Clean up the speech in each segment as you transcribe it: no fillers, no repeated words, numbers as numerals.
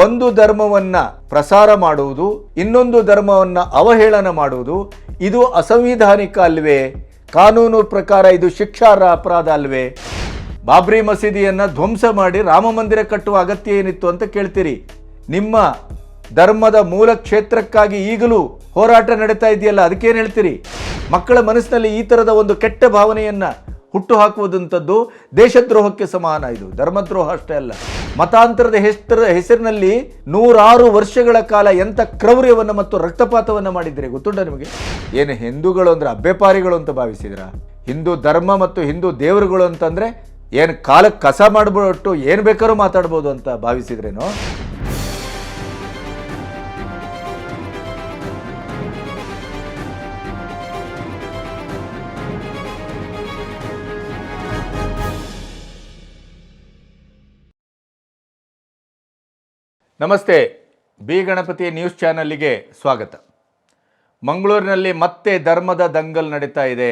ಒಂದು ಧರ್ಮವನ್ನು ಪ್ರಸಾರ ಮಾಡುವುದು, ಇನ್ನೊಂದು ಧರ್ಮವನ್ನು ಅವಹೇಳನ ಮಾಡುವುದು ಇದು ಅಸಂವಿಧಾನಿಕ ಅಲ್ವೇ? ಕಾನೂನು ಪ್ರಕಾರ ಇದು ಶಿಕ್ಷಾರ್ಹ ಅಪರಾಧ ಅಲ್ವೇ? ಬಾಬ್ರಿ ಮಸೀದಿಯನ್ನು ಧ್ವಂಸ ಮಾಡಿ ರಾಮ ಮಂದಿರ ಕಟ್ಟುವ ಅಗತ್ಯ ಏನಿತ್ತು ಅಂತ ಕೇಳ್ತೀರಿ. ನಿಮ್ಮ ಧರ್ಮದ ಮೂಲ ಕ್ಷೇತ್ರಕ್ಕಾಗಿ ಈಗಲೂ ಹೋರಾಟ ನಡೀತಾ ಇದೆಯಲ್ಲ, ಅದಕ್ಕೇನು ಹೇಳ್ತೀರಿ? ಮಕ್ಕಳ ಮನಸ್ಸಿನಲ್ಲಿ ಈ ಥರದ ಒಂದು ಕೆಟ್ಟ ಭಾವನೆಯನ್ನು ಹುಟ್ಟು ಹಾಕುವುದಂಥದ್ದು ದೇಶದ್ರೋಹಕ್ಕೆ ಸಮಾನ. ಇದು ಧರ್ಮದ್ರೋಹ ಅಷ್ಟೇ ಅಲ್ಲ, ಮತಾಂತರದ ಹೆಸರಿನಲ್ಲಿ 106 ವರ್ಷಗಳ ಕಾಲ ಎಂಥ ಕ್ರೌರ್ಯವನ್ನು ಮತ್ತು ರಕ್ತಪಾತವನ್ನು ಮಾಡಿದ್ರೆ ಗೊತ್ತುಂಟ ನಿಮಗೆ? ಏನು ಹಿಂದೂಗಳು ಅಂದರೆ ಅಬ್ಬೆಪಾರಿಗಳು ಅಂತ ಭಾವಿಸಿದ್ರ? ಹಿಂದೂ ಧರ್ಮ ಮತ್ತು ಹಿಂದೂ ದೇವರುಗಳು ಅಂತಂದರೆ ಏನು ಕಾಲಕ್ಕೆ ಕಸ ಮಾಡಿಬಿಟ್ಟು ಏನು ಬೇಕಾದ್ರೂ ಮಾತಾಡ್ಬೋದು ಅಂತ ಭಾವಿಸಿದ್ರೇನೋ? ನಮಸ್ತೆ, ಬಿ ಗಣಪತಿ ನ್ಯೂಸ್ ಚಾನಲ್ಗೆ ಸ್ವಾಗತ. ಮಂಗಳೂರಿನಲ್ಲಿ ಮತ್ತೆ ಧರ್ಮದ ದಂಗಲ್ ನಡೀತಾ ಇದೆ.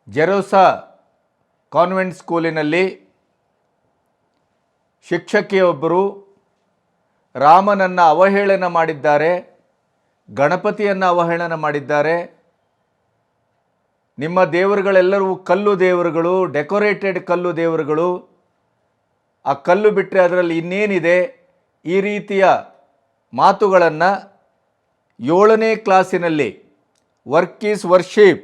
ಜೆರೋಸಾ ಕಾನ್ವೆಂಟ್ ಸ್ಕೂಲಿನಲ್ಲಿ ಶಿಕ್ಷಕಿಯೊಬ್ಬರು ರಾಮನನ್ನು ಅವಹೇಳನ ಮಾಡಿದ್ದಾರೆ, ಗಣಪತಿಯನ್ನು ಅವಹೇಳನ ಮಾಡಿದ್ದಾರೆ. ನಿಮ್ಮ ದೇವರುಗಳೆಲ್ಲರೂ ಕಲ್ಲು ದೇವರುಗಳು, ಡೆಕೋರೇಟೆಡ್ ಕಲ್ಲು ದೇವರುಗಳು, ಆ ಕಲ್ಲು ಬಿಟ್ಟರೆ ಅದರಲ್ಲಿ ಇನ್ನೇನಿದೆ? ಈ ರೀತಿಯ ಮಾತುಗಳನ್ನು 7ನೇ ಕ್ಲಾಸಿನಲ್ಲಿ ವರ್ಕ್ ಈಸ್ ವರ್ಷಿಪ್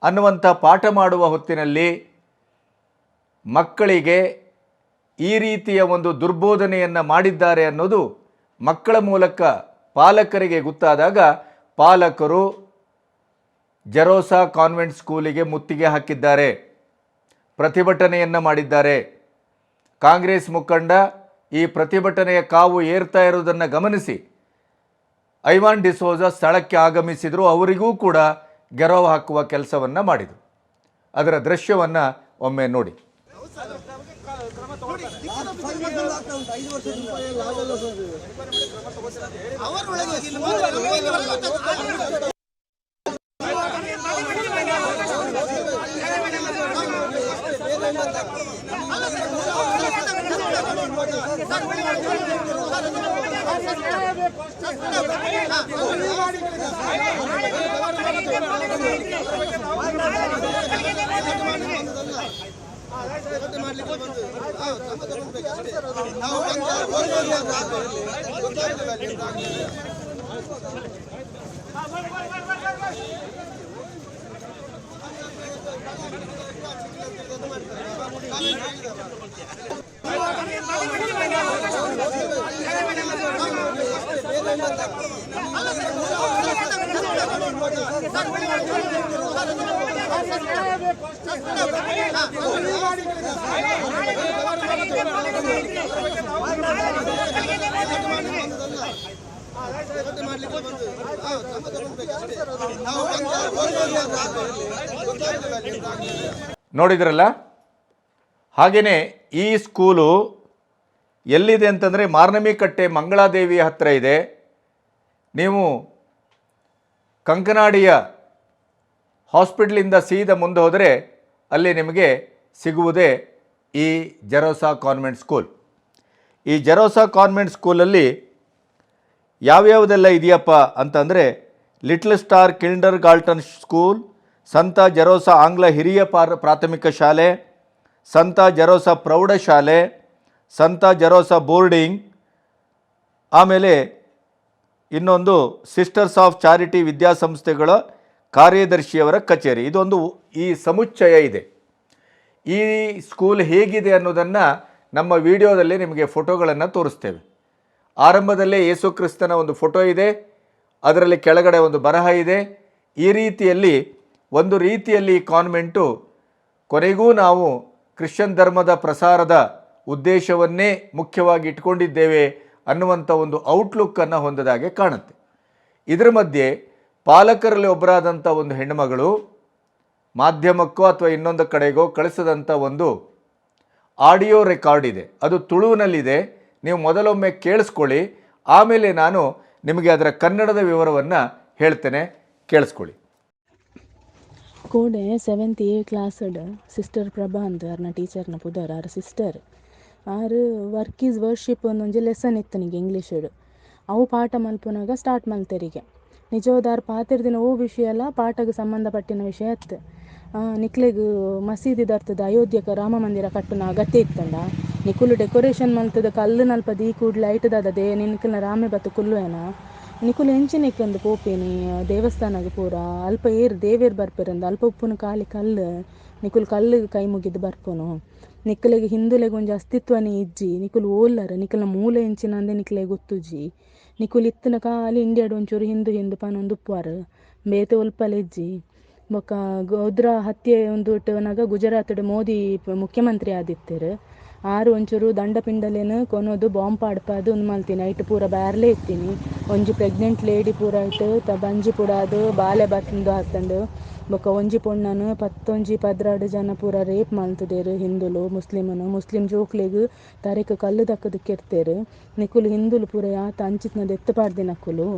ಅನ್ನುವಂಥ ಪಾಠ ಮಾಡುವ ಹೊತ್ತಿನಲ್ಲಿ ಮಕ್ಕಳಿಗೆ ಈ ರೀತಿಯ ಒಂದು ದುರ್ಬೋಧನೆಯನ್ನು ಮಾಡಿದ್ದಾರೆ ಅನ್ನೋದು ಮಕ್ಕಳ ಮೂಲಕ ಪಾಲಕರಿಗೆ ಗೊತ್ತಾದಾಗ ಪಾಲಕರು ಜೆರೋಸಾ ಕಾನ್ವೆಂಟ್ ಸ್ಕೂಲಿಗೆ ಮುತ್ತಿಗೆ ಹಾಕಿದ್ದಾರೆ, ಪ್ರತಿಭಟನೆಯನ್ನು ಮಾಡಿದ್ದಾರೆ. ಕಾಂಗ್ರೆಸ್ ಮುಖಂಡ ಈ ಪ್ರತಿಭಟನೆಯ ಕಾವು ಏರ್ತಾ ಇರುವುದನ್ನು ಗಮನಿಸಿ ಐವಾನ್ ಡಿಸೋಜಾ ಸ್ಥಳಕ್ಕೆ ಆಗಮಿಸಿದರು. ಅವರಿಗೂ ಕೂಡ ಗೆರವು ಹಾಕುವ ಕೆಲಸವನ್ನು ಮಾಡಿದರು. ಅದರ ದೃಶ್ಯವನ್ನು ಒಮ್ಮೆ ನೋಡಿ. ನೋಡಿದ್ರಲ್ಲ, ಹಾಗೆಯೇ ಈ ಸ್ಕೂಲು ಎಲ್ಲಿದೆ ಅಂತಂದರೆ ಮಾರ್ನಮಿಕಟ್ಟೆ ಮಂಗಳಾದೇವಿಯ ಹತ್ತಿರ ಇದೆ. ನೀವು ಕಂಕನಾಡಿಯ ಹಾಸ್ಪಿಟ್ಲಿಂದ ಸೀದಾ ಮುಂದೆ ಹೋದರೆ ಅಲ್ಲಿ ನಿಮಗೆ ಸಿಗುವುದೇ ಈ ಜೆರೋಸಾ ಕಾನ್ವೆಂಟ್ ಸ್ಕೂಲ್. ಈ ಜೆರೋಸಾ ಕಾನ್ವೆಂಟ್ ಸ್ಕೂಲಲ್ಲಿ ಯಾವ್ಯಾವುದೆಲ್ಲ ಇದೆಯಪ್ಪ ಅಂತಂದರೆ ಲಿಟ್ಲ್ ಸ್ಟಾರ್ ಕಿಂಡರ್ ಗಾರ್ಟನ್ ಸ್ಕೂಲ್, ಸಂತ ಜೆರೋಸಾ ಆಂಗ್ಲ ಹಿರಿಯ ಪ್ರಾಥಮಿಕ ಶಾಲೆ, ಸಂತ ಜೆರೋಸಾ ಪ್ರೌಢಶಾಲೆ, ಸಂತ ಜೆರೋಸಾ ಬೋರ್ಡಿಂಗ್, ಆಮೇಲೆ ಇನ್ನೊಂದು ಸಿಸ್ಟರ್ಸ್ ಆಫ್ ಚಾರಿಟಿ ವಿದ್ಯಾಸಂಸ್ಥೆಗಳ ಕಾರ್ಯದರ್ಶಿಯವರ ಕಚೇರಿ. ಇದೊಂದು ಈ ಸಮುಚ್ಚಯ ಇದೆ. ಈ ಸ್ಕೂಲ್ ಹೇಗಿದೆ ಅನ್ನೋದನ್ನು ನಮ್ಮ ವಿಡಿಯೋದಲ್ಲಿ ನಿಮಗೆ ಫೋಟೋಗಳನ್ನು ತೋರಿಸ್ತೇವೆ. ಆರಂಭದಲ್ಲೇ ಯೇಸು ಕ್ರಿಸ್ತನ ಒಂದು ಫೋಟೋ ಇದೆ, ಅದರಲ್ಲಿ ಕೆಳಗಡೆ ಒಂದು ಬರಹ ಇದೆ. ಈ ರೀತಿಯಲ್ಲಿ ಒಂದು ರೀತಿಯಲ್ಲಿ ಈ ಕಾನ್ವೆಂಟು ಕೊನೆಗೂ ನಾವು ಕ್ರಿಶ್ಚಿಯನ್ ಧರ್ಮದ ಪ್ರಸಾರದ ಉದ್ದೇಶವನ್ನೇ ಮುಖ್ಯವಾಗಿ ಇಟ್ಕೊಂಡಿದ್ದೇವೆ ಅನ್ನುವಂಥ ಒಂದು ಔಟ್ಲುಕ್ಕನ್ನು ಹೊಂದದಾಗೆ ಕಾಣುತ್ತೆ. ಇದರ ಮಧ್ಯೆ ಪಾಲಕರಲ್ಲಿ ಒಬ್ಬರಾದಂಥ ಒಂದು ಹೆಣ್ಣುಮಗಳು ಮಾಧ್ಯಮಕ್ಕೋ ಅಥವಾ ಇನ್ನೊಂದು ಕಡೆಗೋ ಕಳಿಸಿದಂಥ ಒಂದು ಆಡಿಯೋ ರೆಕಾರ್ಡ್ ಇದೆ. ಅದು ತುಳುವಿನಲ್ಲಿದೆ. ನೀವು ಮೊದಲೊಮ್ಮೆ ಕೇಳಿಸ್ಕೊಳ್ಳಿ, ಆಮೇಲೆ ನಾನು ನಿಮಗೆ ಅದರ ಕನ್ನಡದ ವಿವರವನ್ನು ಹೇಳ್ತೇನೆ, ಕೇಳಿಸ್ಕೊಳ್ಳಿ. ಕೋಡೆ 7th A classed sister Prabha ಅಂತ ಅವ್ರನ್ನ ಟೀಚರ್ನ ಪುದರ್ ಅವ್ರ ಸಿಸ್ಟರ್ ಆರು ವರ್ಕ್ ಈಸ್ ವರ್ಷಿಪ್ ಒಂದೊಂಜಿ ಲೆಸನ್ ಇತ್ತು ನಿಗೆ ಇಂಗ್ಲೀಷಡು ಅವು ಪಾಠ ಮಲ್ಪುನಾಗ ಸ್ಟಾರ್ಟ್ ಮಲ್ತೆರಿಗೆ ನಿಜವಾದಾರು ಪಾತಿರ್ದಿನ ಓ ವಿಷಯ ಎಲ್ಲ ಪಾಠಕ್ಕೆ ಸಂಬಂಧಪಟ್ಟಿನ ವಿಷಯ ಇತ್ತು. ನಿಕ್ಲೆಗ್ ಮಸೀದಿ ದರ್ತದ ಅಯೋಧ್ಯಕ್ಕೆ ರಾಮ ಮಂದಿರ ಕಟ್ಟುನ ಅಗತ್ಯ ಇತ್ತಂಡ ನಿಕುಲು ಡೆಕೋರೇಷನ್ ಮಲ್ತದ ಕಲ್ಲು ನಲ್ಪ ದಿ ಕೂಡ್ಲ ಐಟದಾದದೆ ನಿನ್ಕಲ್ನ ರಾಮೆ ಬತ್ತು ಕುಲ್ಲುವೇನ ನಿಕುಲು ಎಂಚಿನಿಕ್ಕಂದು ಪೋಪಿನಿ ದೇವಸ್ಥಾನಗೆ ಪೂರ ಅಲ್ಪ ದೇವೇರು ಬರ್ಪೆರಂದು ಅಲ್ಪ ಉಪ್ಪುನ ಖಾಲಿ ಕಲ್ಲು ನಿಕುಲು ಕಲ್ಲು ಕೈ ಮುಗಿದು ಬರ್ಪುನು. ನಿಕ್ಕಲೆಗೆ ಹಿಂದುಲೆಗೆ ಒಂಜಿ ಅಸ್ತಿತ್ವನೇ ಇಜ್ಜಿ ನಿಕುಲು ಓಲ್ಲರ ನಿಕಲ್ನ ಮೂಲೆ ಎಂಚಿನಂದೆ ನಿಕ್ಲೆಗೆ ಗೊತ್ತುಜಿ ನಿಕುಲು ಇತ್ತಿನ ಖಾಲಿ ಇಂಡಿಯಾಡು ಒಂಚೂರು ಹಿಂದು ಪನೊಂದು ಉಪ್ಪುವಾರು ಬೇತೆ ಒಲ್ಪಲೆಜ್ಜಿ ಬೊಕ್ಕ ಗೋಧ್ರಾ ಹತ್ಯೆ ಒಂದು ಇಟ್ಟವನಾಗ ಗುಜರಾತ್ಡ್ ಮೋದಿ ಮುಖ್ಯಮಂತ್ರಿ ಆದಿತ್ತರು ಆರು ಒಂಚೂರು ದಂಡ ಪಿಂಡಲೇನು ಕೊನೋದು ಬಾಂಬ್ ಪಾಡ್ಪಾದು ಒಂದು ಮಲ್ತೀನಿ ಐಟ್ ಪೂರ ಬ್ಯಾರ್ಲೇ ಇತ್ತೀನಿ ಒಂಜಿ ಪ್ರೆಗ್ನೆಂಟ್ ಲೇಡಿ ಪೂರ ಐಟ್ ಬಂಜಿ ಪೂರ ಅದು ಬಾಲೆ ಬತ್ತಂದು ಹಾತಂಡು ಬೊಕ್ಕ ಒಂಜಿ ಪೊಣ್ಣನು 11-12 ಜನ ಪೂರ ರೇಪ್ ಮಲ್ತದೇರು ಹಿಂದುಲು ಮುಸ್ಲಿಂ ಜೋಕ್ಲೆಗ್ ತರೆಕ್ ಕಲ್ಲು ದಕ್ಕದಕ್ಕಿರ್ತೇರು ನಿಕುಲು ಹಿಂದುಲು ಪೂರ ಯಾತ ಅಂಚಿತ್ನದ ಎತ್ತಪಾಡ್ದೆ ನಕುಲು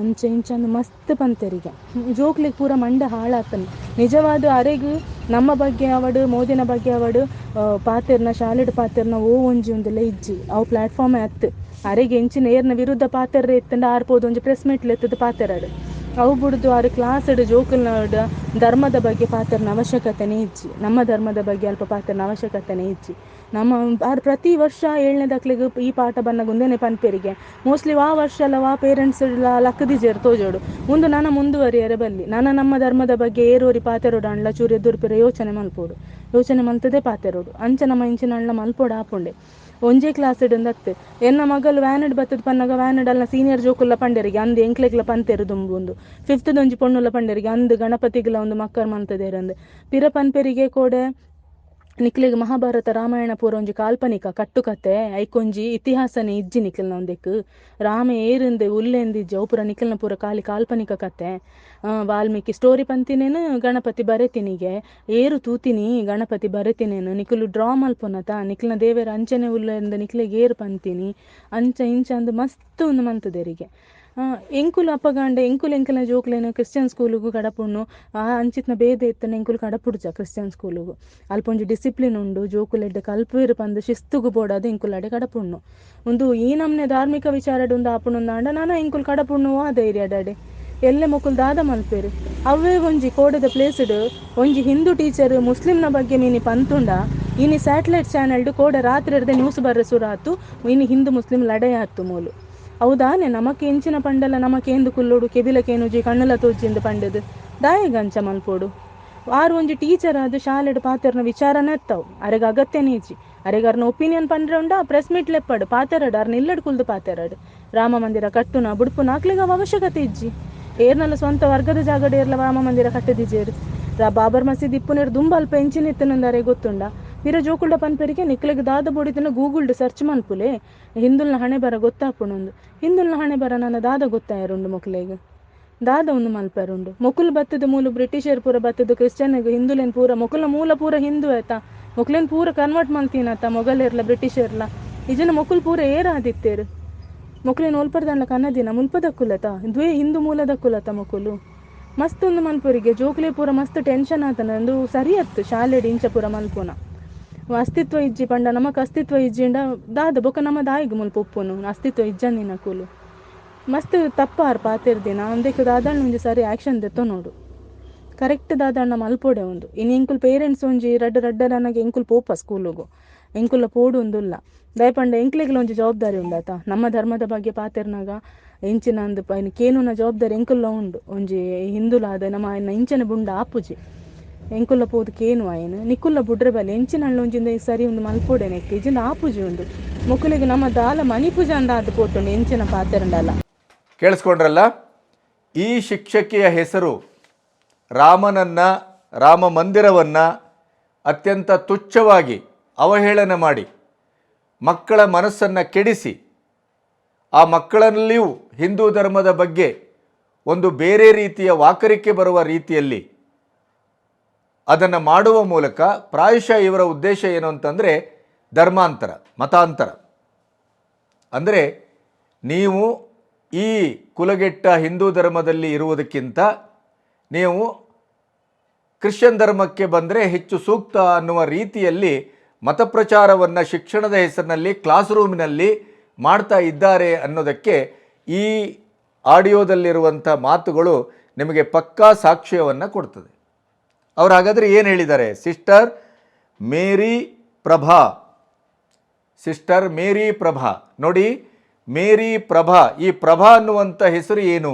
ಅಂಚ ಇಂಚಂದು ಮಸ್ತ್ ಪಂತೆರಿಗೆ ಜೋಕ್ಲೆಗ್ ಪೂರ ಮಂಡ ಹಾಳಾತನು ನಿಜವಾದ ಅರೆಗ್ ನಮ್ಮ ಬಗ್ಗೆ ಅವಡು ಮೋದಿನ ಬಗ್ಗೆ ಅವಡು ಪಾತೆರ್ನ ಶಾಲೆಡ್ ಪಾತೆರ್ನ ಓ ಒಂಜಿ ಒಂದೆಲ್ಲ ಇಜ್ಜಿ ಅವು ಪ್ಲಾಟ್ಫಾರ್ಮೇ ಅತ್ತು ಅರೆಗೆ ಎಂಚಿನ ಏರ್ನ ವಿರುದ್ಧ ಪಾತೆರ್ರೆ ಎತ್ತಂಡ ಆರ್ಪೋದು ಒಂಜಿ ಪ್ರೆಸ್ ಮೀಟ್ಲ್ ಎತ್ತದ ಪಾತೆರಾಡು ಅವು ಬಿಡ್ದು ಆರು ಕ್ಲಾಸ್ಡ್ ಜೋಕಲ್ನ ಧರ್ಮದ ಬಗ್ಗೆ ಪಾತ್ರನ ಅವಶ್ಯಕತೆನೇ ಇಜ್ಜಿ ನಮ್ಮ ಧರ್ಮದ ಬಗ್ಗೆ ಅಲ್ಪ ಪಾತ್ರನ ಅವಶ್ಯಕತೆನೇ ಇಜ್ಜಿ ನಮ್ಮ ಆರು ಪ್ರತಿ ವರ್ಷ 7ನೇ ದಾಖಲೆಗೆ ಈ ಪಾಠ ಬನ್ನಾಗ ಒಂದೇನೆ ಪನ್ಪೇರಿಗೆ ಮೋಸ್ಟ್ಲಿ ಆ ವರ್ಷ ಅಲ್ಲ ಆ ಪೇರೆಂಟ್ಸ್ ಲಕ್ಕದಿಜೇರು ತೋಜೋಡು ಮುಂದೆ ನಾನು ಮುಂದುವರಿಯರೆ ಬಲ್ಲಿ ನಾನು ನಮ್ಮ ಧರ್ಮದ ಬಗ್ಗೆ ಏರೋರಿ ಪಾತೆರೋಡು ಅಣ್ಣ ಚೂರು ಎದುರುಪೇರೆ ಯೋಚನೆ ಮಲ್ತದೆ ಪಾತೆರೋಡು ಅಂಚ ನಮ್ಮ ಇಂಚಿನ ಅಣ್ಣ ಮಲ್ಪೋಡು ಆಪುಂಡೆ ಒಂಜೇ ಕ್ಲಾಸ್ ಇಡಂದತ್ತೆ ಎನ್ನ ಮಗಲು ವ್ಯಾನಡ್ ಬತ್ತದ ಪನ್ನಾಗ ವ್ಯಾನಡ್ ಅಲ್ಲ ಸೀನಿಯರ್ ಜೋಕುಲ್ಲ ಪಂಡೆರಿಗೆ ಅಂದು ಎಂಕ್ಲೆಗ್ಲ ಪಂತೆರು ದುಂಬುಂದು 5th ಒಂಜಿ ಪೊಣ್ಣುಲ್ಲ ಪಂಡೆರಿಗೆ ಅಂದು ಗಣಪತಿಗ್ಲ ಒಂದು ಮಕ್ಕರ್ ಮಲ್ತದೇರಂದು ಪಿರ ಪನ್ಪೆರಿಗೆ ಕೋಡೆ ನಿಕ್ಲೆಗ್ ಮಹಾಭಾರತ ರಾಮಾಯಣ ಪೂರ ಒಂಜಿ ಕಾಲ್ಪನಿಕ ಕಟ್ಟುಕತೆ ಐಕೊಂಜಿ ಇತಿಹಾಸನೇ ಇಜ್ಜಿ ನಿಕ್ಲೆನ ಒಂದೆಕ್ ರಾಮ ಏರಿಂದೆ ಉಲ್ಲೆಂದಿಜ್ಜ ಅವು ಪೂರ ನಿಕ್ಲೆನ ಪೂರ ಕಾಲ್ಪನಿಕ ಕತೆ ವಾಲ್ಮೀಕಿ ಸ್ಟೋರಿ ಪಂತಿನೇನು ಗಣಪತಿ ಬರೆತಿನಿಗೆ ಏರು ತೂತಿನಿ ಗಣಪತಿ ಬರೆತಿನೇನು ನಿಕುಲು ಡ್ರಾ ಮಲ್ಪೊನತ ನಿಕ್ಲೆನ ದೇವೇರ ಅಂಚನೆ ಉಲ್ಲೆಂದ ನಿಕ್ಲೆಗೆ ಏರು ಪಂತೀನಿ ಅಂಚ ಇಂಚ ಅಂದು ಮಸ್ತ್ ಒಂದು ಮಂತದೇರಿಗೆ ಎಂಕುಲು ಅಪ್ಪಗಾಂಡೆ ಎಂಕುಲೆನ ಜೋಕ್ಲೇನು ಕ್ರಿಶ್ಚಿಯನ್ ಸ್ಕೂಲಿಗೂ ಕಡಪುಣ್ಣು ಅಂಚಿತ್ನ ಬೇದೆ ಎತ್ತನ ಎಂಕುಲು ಕಡಪುಡ್ಜ ಕ್ರಿಶ್ಚಿಯನ್ ಸ್ಕೂಲಿಗೂ ಅಲ್ಪೊಂಜಿ ಡಿಸಿಪ್ಲಿನ್ ಉಂಡು ಜೋಕುಲೆಡ್ಡೆ ಕಲ್ಪೇರು ಪಂದು ಶಿಸ್ತುಗು ಬೋಡಾದು ಎಂಕುಲಾಡೆ ಕಡಪುಣ್ಣು ಒಂದು ಈ ನಮ್ನೆ ಧಾರ್ಮಿಕ ವಿಚಾರಡು ಒಂದು ಆಪುಣ್ಣುಂದಾಂಡ ನಾನು ಎಂಕುಲು ಕಡಪುಣ್ಣು ಆ ಧೈರ್ಯಡಾಡೆ ಎಲ್ಲೆ ಮೊಕ್ಕುಲು ದಾದ ಮಲ್ಪೇರು ಅವೇ ಒಂಜಿ ಕೋಡದ ಪ್ಲೇಸ್ಡ್ ಒಂಜಿ ಹಿಂದೂ ಟೀಚರ್ ಮುಸ್ಲಿಂನ ಬಗ್ಗೆ ಮೀನಿ ಪಂತುಂಡ ಇನಿ ಸ್ಯಾಟಲೈಟ್ ಚಾನೆಲ್ಡು ಕೋಡ ರಾತ್ರಿ ಇರ್ದೆ ನ್ಯೂಸ್ ಬರ್ರೆ ಸುರಾತು ಇನಿ ಹಿಂದೂ ಮುಸ್ಲಿಂ ಲಡೆ ಆತು ಮೂಲು ಹೌದಾನೆ ನಮಕ್ಕೆ ಎಂಚಿನ ಪಂಡಲ ನಮಕೇಂದು ಕುಲ್ಲೋಡು ಕೆಬಿಲಕೇನುಜಿ ಕಣ್ಣಲ ತೋಜಿಂದು ಪಂಡದು ದಾಯಗಂಚ ಮಲ್ಪೋಡು ಆರು ಒಂಜಿ ಟೀಚರ್ ಅದು ಶಾಲೆಡ್ ಪಾತೆರ್ನ ವಿಚಾರನೇ ಎತ್ತವು ಅರೆಗ ಅಗತ್ಯನೇ ಇಜ್ಜಿ ಅರೆಗಾರ್ನ ಒಪಿನಿಯನ್ ಪಂಡ್ರೆ ಉಂಡ ಪ್ರೆಸ್ ಮೀಟ್ ಲೆಪ್ಪಡು ಪಾತೆರಡು ಅರ್ನ ಇಲ್ಲಡ್ ಕುಲ್ದು ಪಾತೆರಡು ರಾಮ ಮಂದಿರ ಕಟ್ಟುನ ಬುಡ್ಪುನ ಹಾಕ್ಲಿಗ ಅವಶ್ಯಕತೆ ಇಜ್ಜಿ ಏರ್ನಲ್ಲ ಸ್ವಂತ ವರ್ಗದ ಜಾಗಡೆ ಇರ್ಲ ರಾಮ ಮಂದಿರ ಕಟ್ಟದಿಜೇರು ಬಾಬರ್ ಮಸೀದಿ ಇಪ್ಪುನೇರು ದುಂಬಲ್ಪ ಎಂಚಿನಿತ್ತನಂದರೆ ಗೊತ್ತುಂಡ ಪಿರ ಜೋಕುಲ್ಡ ಪನ್ಪೆರಿಗೆ ನಿಕ್ಲೆಗ್ ದಾದ ಬೋಡಿತನ ಗೂಗುಲ್ಡ್ ಸರ್ಚ್ ಮಲ್ಪುಲೆ ಹಿಂದುಲ್ನ ಹಣೆ ಬರ ಗೊತ್ತಾಪುಣೊಂದು ಹಿಂದುಲ್ನ ಹಣೆ ಬರ ನನ್ನ ದಾದ ಗೊತ್ತಾಯರುಂಡು ಮೊಕ್ಲೆಗ್ ದಾದ ಒಂದು ಮಲ್ಪರುಂಡು ಮೊಕುಲ್ ಬತ್ತದ ಮೂಲ ಬ್ರಿಟಿಷರ್ ಪೂರ ಬತ್ತದ ಕ್ರಿಶ್ಚಿಯನ್ಗೆ ಹಿಂದುಲೇನ್ ಪೂರ ಮೊಕುಲ್ನ ಮೂಲ ಪೂರ ಹಿಂದೂ ಆಯ್ತಾ ಮೊಕ್ಲೇನ್ ಪೂರ ಕನ್ವರ್ಟ್ ಮಲ್ತೀನತ್ತ ಮೊಘಲೇರ್ಲ ಬ್ರಿಟಿಷರ್ಲ ಇಜನ ಮೊಕುಲ್ ಪೂರ ಏರಾದಿತ್ತೇರು ಮೊಕ್ಲೇನ್ ಒಲ್ಪರ್ದಂಡ್ಲ ಕನ್ನದಿನ ಮುಲ್ಪದಕ್ಕುಲತ ದ್ವೇ ಹಿಂದೂ ಮೂಲದಕ್ಕುಲತ ಮೊಕುಲು ಮಸ್ತ್ ಒಂದು ಮಲ್ಪುರಿಗೆ ಜೋಕ್ಲೆ ಪೂರ ಮಸ್ತ್ ಟೆನ್ಷನ್ ಆತನ ಒಂದು ಸರಿಯತ್ತು ಶಾಲೆಡ್ ಇಂಚ ಪೂರ ಮಲ್ಪುನ ಅಸ್ತಿತ್ವ ಇಜ್ಜಿ ಪಂಡ ನಮಕ್ ಅಸ್ತಿತ್ವ ಇಜ್ಜಿಂಡ ದಾದ ಬೊಕ ನಮ್ಮ ದಾಯಿಗೆ ಮುಲ್ಪ ಉಪ್ಪುನು ಅಸ್ತಿತ್ವ ಇಜ್ಜಂದಿನ ಕೂಲು ಮಸ್ತ್ ತಪ್ಪಾರು ಪಾತಿರ್ದಿನ ಅಂದಕ್ಕೆ ದಾದಣ್ಣ ಒಂಜಿ ಸರಿ ಆ್ಯಕ್ಷನ್ ದೆತ್ತೋ ನೋಡು ಕರೆಕ್ಟ್ ದಾದಣ್ಣ ಮಲ್ಪೋಡೆ ಒಂದು ಇನ್ನು ಎಂಕುಲ್ ಪೇರೆಂಟ್ಸ್ ಒಂಜಿ ರಡ್ಡ ನನಗೆ ಎಂಕುಲ್ ಪೋಪ ಸ್ಕೂಲಿಗೂ ಎಂಕುಲ ಪೋಡು ಒಂದುಲ್ಲ ದಯಪಂಡ ಎಂಕ್ಲೆಗ್ಲ ಒಂಜಿ ಜವಾಬ್ದಾರಿ ಉಂಡಾತ ನಮ್ಮ ಧರ್ಮದ ಬಗ್ಗೆ ಪಾತೆರ್ನಾಗ ಎಂಚಿನ ಅಂದು ಇನ್ನು ಕೇನುನ ಜವಾಬ್ದಾರಿ ಎಂಕುಲ್ಲ ಉಂಡು ಒಂಜಿ ಹಿಂದುಲಾದ ನಮ್ಮ ಇಂಚನೆ ಬುಂಡ ಆಪುಜಿ ಎಂಕುಲ್ಲ ಪೋದು ಕೇನು ಆಯನು ನಿಕ್ಕುಲ್ಲ ಬುಡ್ರೆ ಬಲೆ ಎಂಚಿನ ಒಂಜಿಂದ ಸರಿ ಒಂದು ಮಲ್ಪೋಡೆ ನೆಕ್ ಇಜಿಂದ ಆಪುಜಿ ಉಂಡು ಮೊಕ್ಕಲಿಗೆ ನಮ್ಮ ದಾಲ ಮನಿ ಪೂಜೆ ಅಂದ ಅದು ಪೋಟುಂಡು ಎಂಚಿನ ಪಾತೆರಂಡಲ್ಲ. ಕೇಳಿಸ್ಕೊಂಡ್ರಲ್ಲ, ಈ ಶಿಕ್ಷಕಿಯ ಹೆಸರು ರಾಮ ಮಂದಿರವನ್ನು ಅತ್ಯಂತ ತುಚ್ಛವಾಗಿ ಅವಹೇಳನ ಮಾಡಿ ಮಕ್ಕಳ ಮನಸ್ಸನ್ನು ಕೆಡಿಸಿ ಆ ಮಕ್ಕಳಲ್ಲಿಯೂ ಹಿಂದೂ ಧರ್ಮದ ಬಗ್ಗೆ ಒಂದು ಬೇರೆ ರೀತಿಯ ವಾಕರಿಕೆ ಬರುವ ರೀತಿಯಲ್ಲಿ ಅದನ್ನು ಮಾಡುವ ಮೂಲಕ ಪ್ರಾಯಶಃ ಇವರ ಉದ್ದೇಶ ಏನು ಅಂತಂದರೆ ಧರ್ಮಾಂತರ, ಮತಾಂತರ. ಅಂದರೆ ನೀವು ಈ ಕುಲಗೆಟ್ಟ ಹಿಂದೂ ಧರ್ಮದಲ್ಲಿ ಇರುವುದಕ್ಕಿಂತ ನೀವು ಕ್ರಿಶ್ಚಿಯನ್ ಧರ್ಮಕ್ಕೆ ಬಂದರೆ ಹೆಚ್ಚು ಸೂಕ್ತ ಅನ್ನುವ ರೀತಿಯಲ್ಲಿ ಮತಪ್ರಚಾರವನ್ನು ಶಿಕ್ಷಣದ ಹೆಸರಿನಲ್ಲಿ ಕ್ಲಾಸ್ ರೂಮಿನಲ್ಲಿ ಮಾಡ್ತಾ ಇದ್ದಾರೆ ಅನ್ನೋದಕ್ಕೆ ಈ ಆಡಿಯೋದಲ್ಲಿರುವಂಥ ಮಾತುಗಳು ನಿಮಗೆ ಪಕ್ಕಾ ಸಾಕ್ಷ್ಯವನ್ನು ಕೊಡ್ತದೆ. ಅವ್ರು ಹಾಗಾದರೆ ಏನು ಹೇಳಿದ್ದಾರೆ? ಸಿಸ್ಟರ್ ಮೇರಿ ಪ್ರಭಾ, ಸಿಸ್ಟರ್ ಮೇರಿ ಪ್ರಭಾ. ನೋಡಿ, ಮೇರಿ ಪ್ರಭಾ, ಈ ಪ್ರಭಾ ಅನ್ನುವಂಥ ಹೆಸರು ಏನು?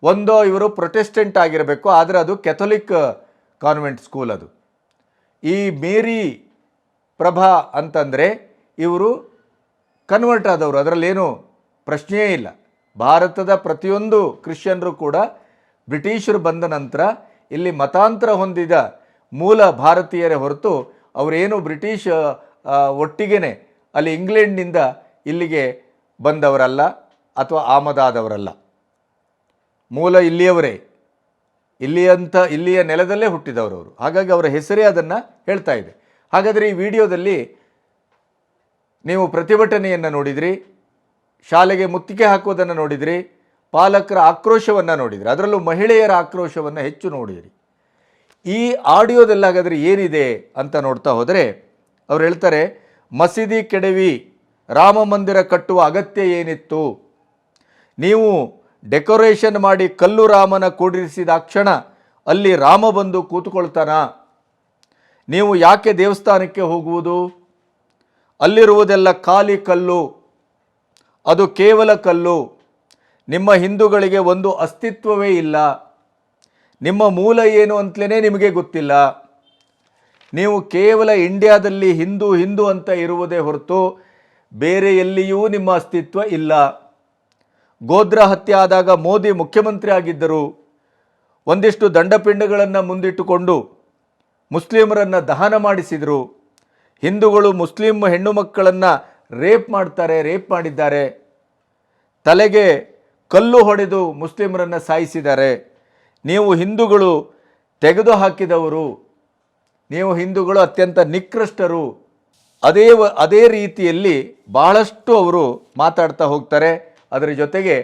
ಒಂದೋ ಇವರು ಪ್ರೊಟೆಸ್ಟೆಂಟ್ ಆಗಿರಬೇಕು, ಆದರೆ ಅದು ಕೆಥೋಲಿಕ್ ಕಾನ್ವೆಂಟ್ ಸ್ಕೂಲ್. ಅದು ಈ ಮೇರಿ ಪ್ರಭಾ ಅಂತಂದರೆ ಇವರು ಕನ್ವರ್ಟ್ ಆದವರು, ಅದರಲ್ಲೇನು ಪ್ರಶ್ನೆಯೇ ಇಲ್ಲ. ಭಾರತದ ಪ್ರತಿಯೊಂದು ಕ್ರಿಶ್ಚಿಯನ್ರು ಕೂಡ ಬ್ರಿಟಿಷರು ಬಂದ ನಂತರ ಇಲ್ಲಿ ಮತಾಂತರ ಹೊಂದಿದ ಮೂಲ ಭಾರತೀಯರೇ ಹೊರತು ಅವರೇನು ಬ್ರಿಟಿಷ್ ಒಟ್ಟಿಗೆ ಅಲ್ಲಿ ಇಂಗ್ಲೆಂಡ್ನಿಂದ ಇಲ್ಲಿಗೆ ಬಂದವರಲ್ಲ ಅಥವಾ ಆಮದಾದವರಲ್ಲ. ಮೂಲ ಇಲ್ಲಿಯವರೇ, ಇಲ್ಲಿಯ ನೆಲದಲ್ಲೇ ಹುಟ್ಟಿದವರವರು. ಹಾಗಾಗಿ ಅವರ ಹೆಸರೇ ಅದನ್ನು ಹೇಳ್ತಾ ಇದೆ. ಹಾಗಾದರೆ ಈ ವಿಡಿಯೋದಲ್ಲಿ ನೀವು ಪ್ರತಿಭಟನೆಯನ್ನು ನೋಡಿದ್ರಿ, ಶಾಲೆಗೆ ಮುತ್ತಿಗೆ ಹಾಕೋದನ್ನು ನೋಡಿದ್ರಿ, ಪಾಲಕರ ಆಕ್ರೋಶವನ್ನು ನೋಡಿದ್ರಿ, ಅದರಲ್ಲೂ ಮಹಿಳೆಯರ ಆಕ್ರೋಶವನ್ನು ಹೆಚ್ಚು ನೋಡಿದ್ರಿ. ಈ ಆಡಿಯೋದಲ್ಲಿ ಹಾಗಾದರೆ ಏನಿದೆ ಅಂತ ನೋಡ್ತಾ ಹೋದರೆ ಅವ್ರು ಹೇಳ್ತಾರೆ, ಮಸೀದಿ ಕೆಡವಿ ರಾಮ ಮಂದಿರ ಕಟ್ಟುವ ಅಗತ್ಯ ಏನಿತ್ತು? ನೀವು ಡೆಕೋರೇಷನ್ ಮಾಡಿ ಕಲ್ಲು ರಾಮನ ಕೂಡಿರಿಸಿದ ಕ್ಷಣ ಅಲ್ಲಿ ರಾಮ ಬಂದು ಕೂತ್ಕೊಳ್ತಾನ? ನೀವು ಯಾಕೆ ದೇವಸ್ಥಾನಕ್ಕೆ ಹೋಗುವುದು? ಅಲ್ಲಿರುವುದೆಲ್ಲ ಖಾಲಿ ಕಲ್ಲು, ಅದು ಕೇವಲ ಕಲ್ಲು. ನಿಮ್ಮ ಹಿಂದೂಗಳಿಗೆ ಒಂದು ಅಸ್ತಿತ್ವವೇ ಇಲ್ಲ. ನಿಮ್ಮ ಮೂಲ ಏನು ಅಂತಲೇ ನಿಮಗೆ ಗೊತ್ತಿಲ್ಲ. ನೀವು ಕೇವಲ ಇಂಡಿಯಾದಲ್ಲಿ ಹಿಂದೂ ಹಿಂದೂ ಅಂತ ಇರುವುದೇ ಹೊರತು ಬೇರೆ ಎಲ್ಲಿಯೂ ನಿಮ್ಮ ಅಸ್ತಿತ್ವ ಇಲ್ಲ. ಗೋಧ್ರಾ ಹತ್ಯೆ ಆದಾಗ ಮೋದಿ ಮುಖ್ಯಮಂತ್ರಿ ಆಗಿದ್ದರು. ಒಂದಿಷ್ಟು ದಂಡಪಿಂಡಗಳನ್ನು ಮುಂದಿಟ್ಟುಕೊಂಡು ಮುಸ್ಲಿಮರನ್ನು ದಹನ ಮಾಡಿಸಿದರು. ಹಿಂದೂಗಳು ಮುಸ್ಲಿಂ ಹೆಣ್ಣು ಮಕ್ಕಳನ್ನು ರೇಪ್ ಮಾಡಿದ್ದಾರೆ. ತಲೆಗೆ ಕಲ್ಲು ಹೊಡೆದು ಮುಸ್ಲಿಮರನ್ನು ಸಾಯಿಸಿದ್ದಾರೆ. ನೀವು ಹಿಂದೂಗಳು ತೆಗೆದು ಹಾಕಿದವರು, ನೀವು ಹಿಂದೂಗಳು ಅತ್ಯಂತ ನಿಕೃಷ್ಟರು. ಅದೇ ರೀತಿಯಲ್ಲಿ ಬಹಳಷ್ಟು ಅವರು ಮಾತಾಡ್ತಾ ಹೋಗ್ತಾರೆ. ಅದರ ಜೊತೆಗೆ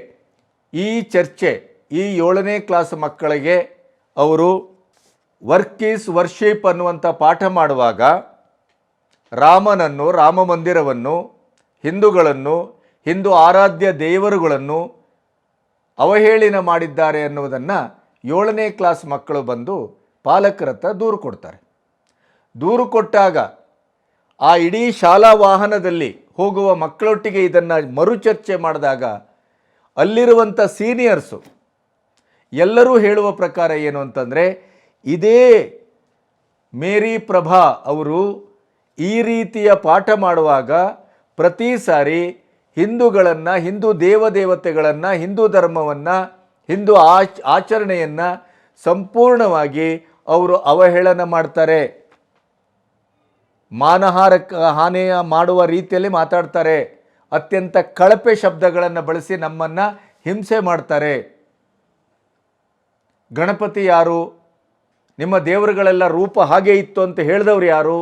ಈ ಚರ್ಚೆ, ಈ 7ನೇ ಕ್ಲಾಸ್ ಮಕ್ಕಳಿಗೆ ಅವರು ವರ್ಕ್ ಈಸ್ ವರ್ಷಿಪ್ ಅನ್ನುವಂಥ ಪಾಠ ಮಾಡುವಾಗ ರಾಮನನ್ನು, ರಾಮ ಮಂದಿರವನ್ನು, ಹಿಂದೂಗಳನ್ನು, ಹಿಂದೂ ಆರಾಧ್ಯ ದೇವರುಗಳನ್ನು ಅವಹೇಳನ ಮಾಡಿದ್ದಾರೆ ಅನ್ನುವುದನ್ನು 7ನೇ ಕ್ಲಾಸ್ ಮಕ್ಕಳು ಬಂದು ಪಾಲಕರ ಹತ್ರ ದೂರು ಕೊಡ್ತಾರೆ. ದೂರು ಕೊಟ್ಟಾಗ ಆ ಇಡೀ ಶಾಲಾ ವಾಹನದಲ್ಲಿ ಹೋಗುವ ಮಕ್ಕಳೊಟ್ಟಿಗೆ ಇದನ್ನು ಮರುಚರ್ಚೆ ಮಾಡಿದಾಗ ಅಲ್ಲಿರುವಂಥ ಸೀನಿಯರ್ಸು ಎಲ್ಲರೂ ಹೇಳುವ ಪ್ರಕಾರ ಏನು ಅಂತಂದರೆ, ಇದೇ ಮೇರಿ ಪ್ರಭಾ ಅವರು ಈ ರೀತಿಯ ಪಾಠ ಮಾಡುವಾಗ ಪ್ರತಿ ಸಾರಿ ಹಿಂದೂಗಳನ್ನು, ಹಿಂದೂ ದೇವತೆಗಳನ್ನು, ಹಿಂದೂ ಧರ್ಮವನ್ನು, ಹಿಂದೂ ಆಚರಣೆಯನ್ನು ಸಂಪೂರ್ಣವಾಗಿ ಅವರು ಅವಹೇಳನ ಮಾಡ್ತಾರೆ. ಹಾನಿಯ ಮಾಡುವ ರೀತಿಯಲ್ಲಿ ಮಾತಾಡ್ತಾರೆ. ಅತ್ಯಂತ ಕಳಪೆ ಶಬ್ದಗಳನ್ನು ಬಳಸಿ ನಮ್ಮನ್ನು ಹಿಂಸೆ ಮಾಡ್ತಾರೆ. ಗಣಪತಿ ಯಾರು? ನಿಮ್ಮ ದೇವರುಗಳೆಲ್ಲ ರೂಪ ಹಾಗೆ ಇತ್ತು ಅಂತ ಹೇಳಿದವರು ಯಾರು?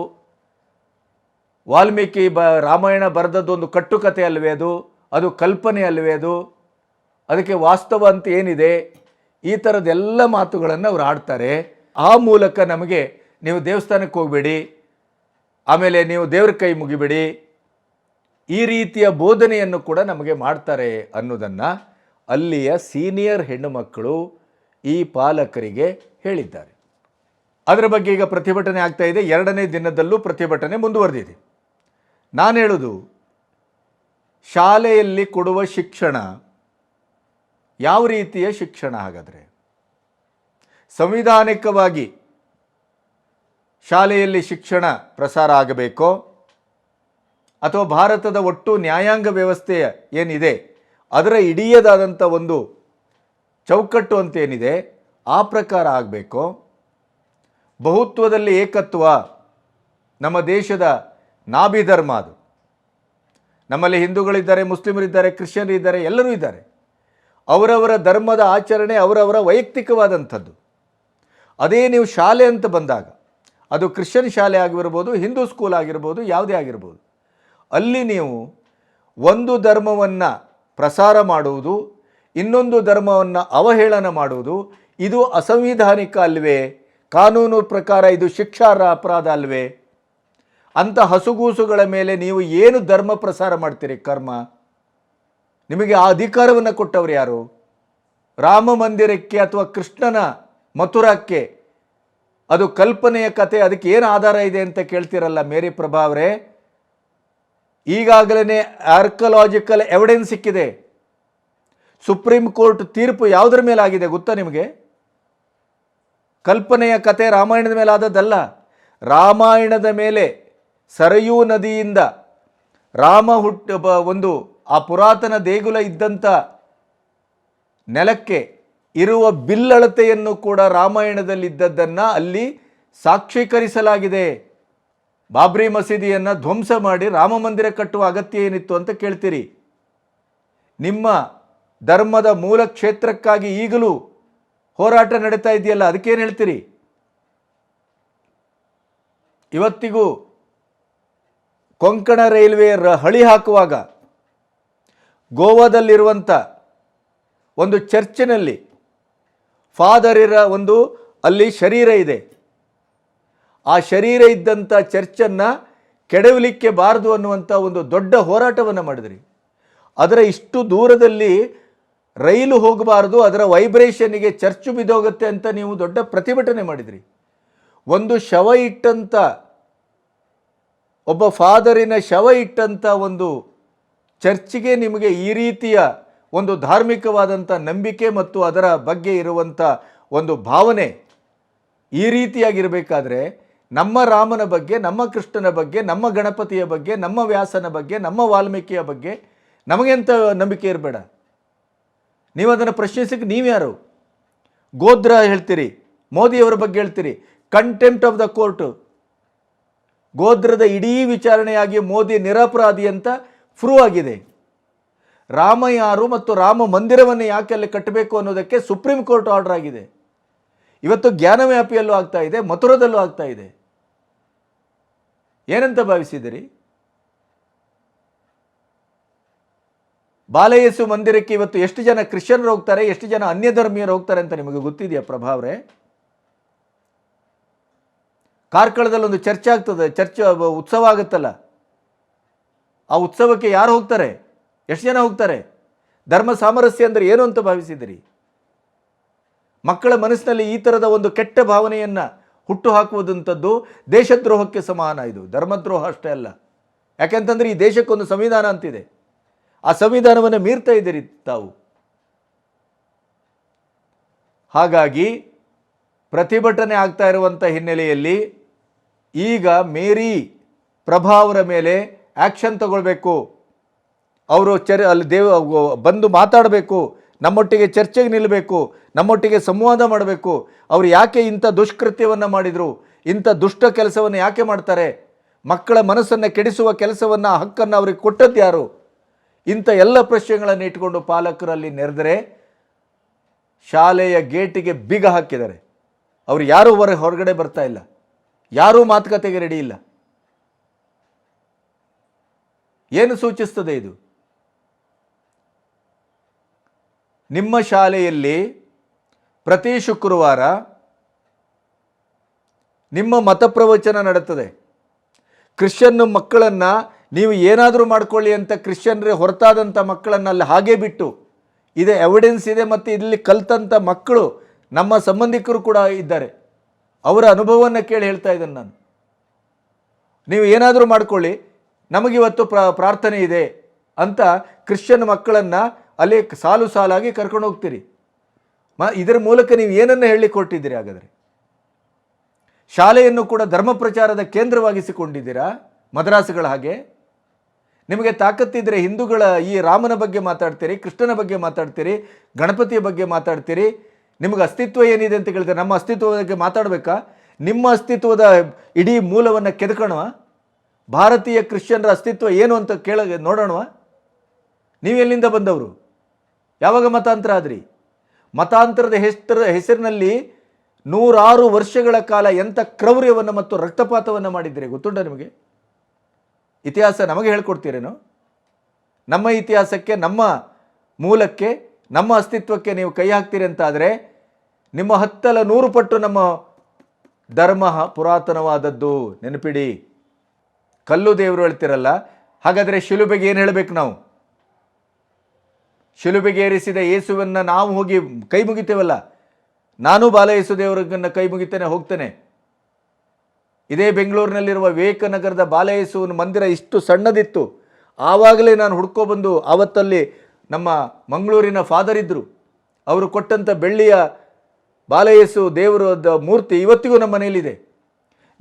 ವಾಲ್ಮೀಕಿ ರಾಮಾಯಣ ಬರೆದದ್ದೊಂದು ಕಟ್ಟುಕತೆ ಅಲ್ವೇ ಅದು ಕಲ್ಪನೆ ಅಲ್ವೇ ಅದಕ್ಕೆ ವಾಸ್ತವ ಅಂತ ಏನಿದೆ? ಈ ಥರದ್ದೆಲ್ಲ ಮಾತುಗಳನ್ನು ಅವರು ಆಡ್ತಾರೆ. ಆ ಮೂಲಕ ನಮಗೆ ನೀವು ದೇವಸ್ಥಾನಕ್ಕೆ ಹೋಗಬೇಡಿ, ಆಮೇಲೆ ನೀವು ದೇವ್ರ ಕೈ ಮುಗಿಬೇಡಿ, ಈ ರೀತಿಯ ಬೋಧನೆಯನ್ನು ಕೂಡ ನಮಗೆ ಮಾಡ್ತಾರೆ ಅನ್ನೋದನ್ನು ಅಲ್ಲಿಯ ಸೀನಿಯರ್ ಹೆಣ್ಣುಮಕ್ಕಳು ಈ ಪಾಲಕರಿಗೆ ಹೇಳಿದ್ದಾರೆ. ಅದರ ಬಗ್ಗೆ ಈಗ ಪ್ರತಿಭಟನೆ ಆಗ್ತಾ ಇದೆ. 2ನೇ ದಿನದಲ್ಲೂ ಪ್ರತಿಭಟನೆ ಮುಂದುವರೆದಿದೆ. ನಾನು ಹೇಳೋದು, ಶಾಲೆಯಲ್ಲಿ ಕೊಡುವ ಶಿಕ್ಷಣ ಯಾವ ರೀತಿಯ ಶಿಕ್ಷಣ? ಹಾಗಾದರೆ ಸಂವಿಧಾನಿಕವಾಗಿ ಶಾಲೆಯಲ್ಲಿ ಶಿಕ್ಷಣ ಪ್ರಸಾರ ಆಗಬೇಕೋ ಅಥವಾ ಭಾರತದ ಒಟ್ಟು ನ್ಯಾಯಾಂಗ ವ್ಯವಸ್ಥೆ ಏನಿದೆ ಅದರ ಇಡೀದಾದಂಥ ಒಂದು ಚೌಕಟ್ಟು ಅಂತ ಏನಿದೆ ಆ ಪ್ರಕಾರ ಆಗಬೇಕೋ? ಬಹುತ್ವದಲ್ಲಿ ಏಕತ್ವ ನಮ್ಮ ದೇಶದ ನಾಭಿ ಧರ್ಮ ಅದು. ನಮ್ಮಲ್ಲಿ ಹಿಂದೂಗಳಿದ್ದಾರೆ, ಮುಸ್ಲಿಮರಿದ್ದಾರೆ, ಕ್ರಿಶ್ಚಿಯನ್ರಿದ್ದಾರೆ, ಎಲ್ಲರೂ ಇದ್ದಾರೆ. ಅವರವರ ಧರ್ಮದ ಆಚರಣೆ ಅವರವರ ವೈಯಕ್ತಿಕವಾದಂಥದ್ದು. ಅದೇ ನೀವು ಶಾಲೆ ಅಂತ ಬಂದಾಗ ಅದು ಕ್ರಿಶ್ಚಿಯನ್ ಶಾಲೆ ಆಗಿರ್ಬೋದು, ಹಿಂದೂ ಸ್ಕೂಲ್ ಆಗಿರ್ಬೋದು, ಯಾವುದೇ ಆಗಿರ್ಬೋದು, ಅಲ್ಲಿ ನೀವು ಒಂದು ಧರ್ಮವನ್ನು ಪ್ರಸಾರ ಮಾಡುವುದು, ಇನ್ನೊಂದು ಧರ್ಮವನ್ನು ಅವಹೇಳನ ಮಾಡುವುದು ಇದು ಅಸಂವಿಧಾನಿಕ ಅಲ್ವೇ? ಕಾನೂನು ಪ್ರಕಾರ ಇದು ಶಿಕ್ಷಾರ್ಹ ಅಪರಾಧ ಅಲ್ವೇ? ಅಂಥ ಹಸುಗೂಸುಗಳ ಮೇಲೆ ನೀವು ಏನು ಧರ್ಮ ಪ್ರಸಾರ ಮಾಡ್ತೀರಿ? ಕರ್ಮ. ನಿಮಗೆ ಆ ಅಧಿಕಾರವನ್ನು ಕೊಟ್ಟವರು ಯಾರು? ರಾಮ ಮಂದಿರಕ್ಕೆ ಅಥವಾ ಕೃಷ್ಣನ ಮಥುರಾಕ್ಕೆ ಅದು ಕಲ್ಪನೆಯ ಕತೆ, ಅದಕ್ಕೆ ಏನು ಆಧಾರ ಇದೆ ಅಂತ ಕೇಳ್ತಿರಲ್ಲ ಮೇರಿ ಪ್ರಭಾ ಅವರೇ. ಈಗಾಗಲೇ ಆರ್ಕಲಾಜಿಕಲ್ ಎವಿಡೆನ್ಸ್ ಸಿಕ್ಕಿದೆ. ಸುಪ್ರೀಂ ಕೋರ್ಟ್ ತೀರ್ಪು ಯಾವುದರ ಮೇಲೆ ಆಗಿದೆ ಗೊತ್ತಾ ನಿಮಗೆ? ಕಲ್ಪನೆಯ ಕತೆ ರಾಮಾಯಣದ ಮೇಲೆ ಆದದ್ದಲ್ಲ. ರಾಮಾಯಣದ ಮೇಲೆ ಸರಯೂ ನದಿಯಿಂದ ರಾಮ ಒಂದು ಆ ಪುರಾತನ ದೇಗುಲ ಇದ್ದಂಥ ನೆಲಕ್ಕೆ ಇರುವ ಬಿಲ್ಲಳತೆಯನ್ನು ಕೂಡ ರಾಮಾಯಣದಲ್ಲಿದ್ದದ್ದನ್ನು ಅಲ್ಲಿ ಸಾಕ್ಷೀಕರಿಸಲಾಗಿದೆ. ಬಾಬ್ರಿ ಮಸೀದಿಯನ್ನು ಧ್ವಂಸ ಮಾಡಿ ರಾಮ ಮಂದಿರ ಕಟ್ಟುವ ಅಗತ್ಯ ಏನಿತ್ತು ಅಂತ ಕೇಳ್ತೀರಿ. ನಿಮ್ಮ ಧರ್ಮದ ಮೂಲ ಕ್ಷೇತ್ರಕ್ಕಾಗಿ ಈಗಲೂ ಹೋರಾಟ ನಡೀತಾ ಇದೆಯಲ್ಲ, ಅದಕ್ಕೇನು ಹೇಳ್ತೀರಿ? ಇವತ್ತಿಗೂ ಕೊಂಕಣ ರೈಲ್ವೆ ಹಳಿ ಹಾಕುವಾಗ ಗೋವಾದಲ್ಲಿರುವಂಥ ಒಂದು ಚರ್ಚಿನಲ್ಲಿ ಫಾದರಿರ ಒಂದು ಅಲ್ಲಿ ಶರೀರ ಇದೆ. ಆ ಶರೀರ ಇದ್ದಂಥ ಚರ್ಚನ್ನು ಕೆಡವಲಿಕ್ಕೆ ಬಾರದು ಅನ್ನುವಂಥ ಒಂದು ದೊಡ್ಡ ಹೋರಾಟವನ್ನು ಮಾಡಿದ್ರಿ. ಅದರ ಇಷ್ಟು ದೂರದಲ್ಲಿ ರೈಲು ಹೋಗಬಾರ್ದು, ಅದರ ವೈಬ್ರೇಷನ್ನಿಗೆ ಚರ್ಚು ಬಿದ್ದೋಗುತ್ತೆ ಅಂತ ನೀವು ದೊಡ್ಡ ಪ್ರತಿಭಟನೆ ಮಾಡಿದ್ರಿ. ಒಂದು ಶವ ಇಟ್ಟಂಥ ಒಬ್ಬ ಫಾದರಿನ ಶವ ಇಟ್ಟಂಥ ಒಂದು ಚರ್ಚಿಗೆ ನಿಮಗೆ ಈ ರೀತಿಯ ಒಂದು ಧಾರ್ಮಿಕವಾದಂಥ ನಂಬಿಕೆ ಮತ್ತು ಅದರ ಬಗ್ಗೆ ಇರುವಂಥ ಒಂದು ಭಾವನೆ ಈ ರೀತಿಯಾಗಿರಬೇಕಾದ್ರೆ ನಮ್ಮ ರಾಮನ ಬಗ್ಗೆ, ನಮ್ಮ ಕೃಷ್ಣನ ಬಗ್ಗೆ, ನಮ್ಮ ಗಣಪತಿಯ ಬಗ್ಗೆ, ನಮ್ಮ ವ್ಯಾಸನ ಬಗ್ಗೆ, ನಮ್ಮ ವಾಲ್ಮೀಕಿಯ ಬಗ್ಗೆ ನಮಗೆಂತ ನಂಬಿಕೆ ಇರಬೇಡ. ನೀವು ಅದನ್ನು ಪ್ರಶ್ನಿಸಕ್ಕೆ ನೀವ್ಯಾರು? ಗೋದ್ರ ಹೇಳ್ತೀರಿ, ಮೋದಿಯವರ ಬಗ್ಗೆ ಹೇಳ್ತೀರಿ, ಕಂಟೆಂಪ್ಟ್ ಆಫ್ ದ ಕೋರ್ಟ್. ಗೋದ್ರದ ಇಡೀ ವಿಚಾರಣೆಯಾಗಿ ಮೋದಿ ನಿರಪರಾಧಿ ಅಂತ ಪ್ರೂವ್ ಆಗಿದೆ. ರಾಮ ಯಾರು ಮತ್ತು ರಾಮ ಮಂದಿರವನ್ನು ಯಾಕೆ ಅಲ್ಲಿ ಕಟ್ಟಬೇಕು ಅನ್ನೋದಕ್ಕೆ ಸುಪ್ರೀಂ ಕೋರ್ಟ್ ಆರ್ಡರ್ ಆಗಿದೆ. ಇವತ್ತು ಜ್ಞಾನವ್ಯಾಪಿಯಲ್ಲೂ ಆಗ್ತಾ ಇದೆ, ಮಥುರದಲ್ಲೂ ಆಗ್ತಾ ಇದೆ. ಏನಂತ ಭಾವಿಸಿದಿರಿ? ಬಾಲಯೇಸು ಮಂದಿರಕ್ಕೆ ಇವತ್ತು ಎಷ್ಟು ಜನ ಕ್ರಿಶ್ಚಿಯನ್ರು ಹೋಗ್ತಾರೆ, ಎಷ್ಟು ಜನ ಅನ್ಯ ಧರ್ಮೀಯರು ಹೋಗ್ತಾರೆ ಅಂತ ನಿಮಗೆ ಗೊತ್ತಿದೆಯಾ ಪ್ರಭಾವ್ರೆ? ಕಾರ್ಕಳದಲ್ಲಿ ಒಂದು ಚರ್ಚ್ ಆಗ್ತದೆ, ಚರ್ಚ್ ಉತ್ಸವ ಆಗುತ್ತಲ್ಲ, ಆ ಉತ್ಸವಕ್ಕೆ ಯಾರು ಹೋಗ್ತಾರೆ? ಎಷ್ಟು ಜನ ಹೋಗ್ತಾರೆ? ಧರ್ಮ ಸಾಮರಸ್ಯ ಅಂದರೆ ಏನು ಅಂತ ಭಾವಿಸಿದಿರಿ? ಮಕ್ಕಳ ಮನಸ್ಸಿನಲ್ಲಿ ಈ ಥರದ ಒಂದು ಕೆಟ್ಟ ಭಾವನೆಯನ್ನು ಹುಟ್ಟು ಹಾಕುವುದಂಥದ್ದು ದೇಶದ್ರೋಹಕ್ಕೆ ಸಮಾನ. ಇದು ಧರ್ಮದ್ರೋಹ ಅಷ್ಟೇ ಅಲ್ಲ. ಯಾಕೆಂತಂದರೆ ಈ ದೇಶಕ್ಕೊಂದು ಸಂವಿಧಾನ ಅಂತಿದೆ, ಆ ಸಂವಿಧಾನವನ್ನು ಮೀರ್ತಾ ಇದ್ದೀರಿ ತಾವು. ಹಾಗಾಗಿ ಪ್ರತಿಭಟನೆ ಆಗ್ತಾ ಇರುವಂಥ ಹಿನ್ನೆಲೆಯಲ್ಲಿ ಈಗ ಮೇರಿ ಪ್ರಭಾ ಅವರ ಮೇಲೆ ಆ್ಯಕ್ಷನ್ ತಗೊಳ್ಬೇಕು. ಅವರು ಅಲ್ಲಿ ಬಂದು ಮಾತಾಡಬೇಕು, ನಮ್ಮೊಟ್ಟಿಗೆ ಚರ್ಚೆಗೆ ನಿಲ್ಲಬೇಕು, ನಮ್ಮೊಟ್ಟಿಗೆ ಸಂವಾದ ಮಾಡಬೇಕು. ಅವರು ಯಾಕೆ ಇಂಥ ದುಷ್ಕೃತ್ಯವನ್ನು ಮಾಡಿದರು, ಇಂಥ ದುಷ್ಟ ಕೆಲಸವನ್ನು ಯಾಕೆ ಮಾಡ್ತಾರೆ, ಮಕ್ಕಳ ಮನಸ್ಸನ್ನು ಕೆಡಿಸುವ ಕೆಲಸವನ್ನು, ಹಕ್ಕನ್ನು ಅವ್ರಿಗೆ ಕೊಟ್ಟದ್ದು ಯಾರು, ಇಂಥ ಎಲ್ಲ ಪ್ರಶ್ನೆಗಳನ್ನು ಇಟ್ಕೊಂಡು ಪಾಲಕರಲ್ಲಿ ನೆರೆದರೆ ಶಾಲೆಯ ಗೇಟಿಗೆ ಬೀಗ ಹಾಕಿದ್ದಾರೆ. ಅವರು ಯಾರೂ ಹೊರಗಡೆ ಬರ್ತಾ ಇಲ್ಲ, ಯಾರೂ ಮಾತುಕತೆಗೆ ರೆಡಿ ಇಲ್ಲ. ಏನು ಸೂಚಿಸ್ತದೆ ಇದು? ನಿಮ್ಮ ಶಾಲೆಯಲ್ಲಿ ಪ್ರತಿ ಶುಕ್ರವಾರ ನಿಮ್ಮ ಮತ ಪ್ರವಚನ ನಡೆಯುತ್ತದೆ. ಕ್ರಿಶ್ಚಿಯನ್ ಮಕ್ಕಳನ್ನು ನೀವು ಏನಾದರೂ ಮಾಡ್ಕೊಳ್ಳಿ ಅಂತ ಕ್ರಿಶ್ಚಿಯನ್ರೇ ಹೊರತಾದಂಥ ಮಕ್ಕಳನ್ನು ಅಲ್ಲಿ ಹಾಗೆ ಬಿಟ್ಟು, ಇದೆ ಎವಿಡೆನ್ಸ್ ಇದೆ, ಮತ್ತು ಇಲ್ಲಿ ಕಲ್ತಂಥ ಮಕ್ಕಳು ನಮ್ಮ ಸಂಬಂಧಿಕರು ಕೂಡ ಇದ್ದಾರೆ. ಅವರ ಅನುಭವವನ್ನು ಕೇಳಿ ಹೇಳ್ತಾ ಇದ್ದೇನೆ ನಾನು. ನೀವು ಏನಾದರೂ ಮಾಡ್ಕೊಳ್ಳಿ, ನಮಗಿವತ್ತು ಪ್ರಾರ್ಥನೆ ಇದೆ ಅಂತ ಕ್ರಿಶ್ಚಿಯನ್ ಮಕ್ಕಳನ್ನು ಅಲ್ಲಿ ಸಾಲು ಸಾಲಾಗಿ ಕರ್ಕೊಂಡು ಹೋಗ್ತೀರಿ. ಇದರ ಮೂಲಕ ನೀವು ಏನನ್ನು ಹೇಳಲಿಕ್ಕೆ ಕೊಟ್ಟಿದ್ದೀರಿ? ಹಾಗಾದರೆ ಶಾಲೆಯನ್ನು ಕೂಡ ಧರ್ಮ ಪ್ರಚಾರದ ಕೇಂದ್ರವಾಗಿಸಿಕೊಂಡಿದ್ದೀರಾ ಮದ್ರಾಸುಗಳ ಹಾಗೆ? ನಿಮಗೆ ತಾಕತ್ತಿದ್ರೆ ಹಿಂದೂಗಳ ಈ ರಾಮನ ಬಗ್ಗೆ ಮಾತಾಡ್ತೀರಿ, ಕೃಷ್ಣನ ಬಗ್ಗೆ ಮಾತಾಡ್ತೀರಿ, ಗಣಪತಿಯ ಬಗ್ಗೆ ಮಾತಾಡ್ತೀರಿ. ನಿಮಗೆ ಅಸ್ತಿತ್ವ ಏನಿದೆ ಅಂತ ಕೇಳ್ತಾರೆ. ನಮ್ಮ ಅಸ್ತಿತ್ವದ ಬಗ್ಗೆ ಮಾತಾಡಬೇಕಾ? ನಿಮ್ಮ ಅಸ್ತಿತ್ವದ ಇಡೀ ಮೂಲವನ್ನು ಕೆದಕೋಣವ? ಭಾರತೀಯ ಕ್ರಿಶ್ಚಿಯನ್ರ ಅಸ್ತಿತ್ವ ಏನು ಅಂತ ನೋಡೋಣವ? ನೀವೆಲ್ಲಿಂದ ಬಂದವರು? ಯಾವಾಗ ಮತಾಂತರ ಆದ್ರಿ? ಮತಾಂತರದ ಹೆಸರಿನಲ್ಲಿ 106 ವರ್ಷಗಳ ಕಾಲ ಎಂಥ ಕ್ರೌರ್ಯವನ್ನು ಮತ್ತು ರಕ್ತಪಾತವನ್ನು ಮಾಡಿದ್ದೀರಿ ಗೊತ್ತುಂಟ ನಿಮಗೆ? ಇತಿಹಾಸ ನಮಗೆ ಹೇಳ್ಕೊಡ್ತೀರೇನು? ನಮ್ಮ ಇತಿಹಾಸಕ್ಕೆ, ನಮ್ಮ ಮೂಲಕ್ಕೆ, ನಮ್ಮ ಅಸ್ತಿತ್ವಕ್ಕೆ ನೀವು ಕೈ ಹಾಕ್ತೀರಿ ಅಂತಾದರೆ ನಿಮ್ಮ 10 100 ಪಟ್ಟು ನಮ್ಮ ಧರ್ಮ ಪುರಾತನವಾದದ್ದು, ನೆನಪಿಡಿ. ಕಲ್ಲು ದೇವರು ಹೇಳ್ತಿರಲ್ಲ, ಹಾಗಾದರೆ ಶಿಲುಬೆಗೆ ಏನು ಹೇಳಬೇಕು ನಾವು? ಶಿಲುಬೆಗೆ ಏರಿಸಿದ ಯೇಸುವನ್ನು ನಾವು ಹೋಗಿ ಕೈ ಮುಗಿತೇವಲ್ಲ. ನಾನು ಬಾಲಯೇಸು ದೇವರನ್ನ ಕೈ ಮುಗಿತೇನೆ, ಹೋಗ್ತೇನೆ. ಇದೇ ಬೆಂಗಳೂರಿನಲ್ಲಿರುವ ವಿವೇಕನಗರದ ಬಾಲಯೇಸುವಿನ ಮಂದಿರ ಇಷ್ಟು ಸಣ್ಣದಿತ್ತು. ಆವಾಗಲೇ ನಾನು ಹುಡ್ಕೊಬಂದು, ಆವತ್ತಲ್ಲಿ ನಮ್ಮ ಮಂಗಳೂರಿನ ಫಾದರ್ ಇದ್ದರು, ಅವರು ಕೊಟ್ಟಂಥ ಬೆಳ್ಳಿಯ ಬಾಲಯೇಸು ದೇವರದ ಮೂರ್ತಿ ಇವತ್ತಿಗೂ ನಮ್ಮ ಮನೆಯಲ್ಲಿದೆ.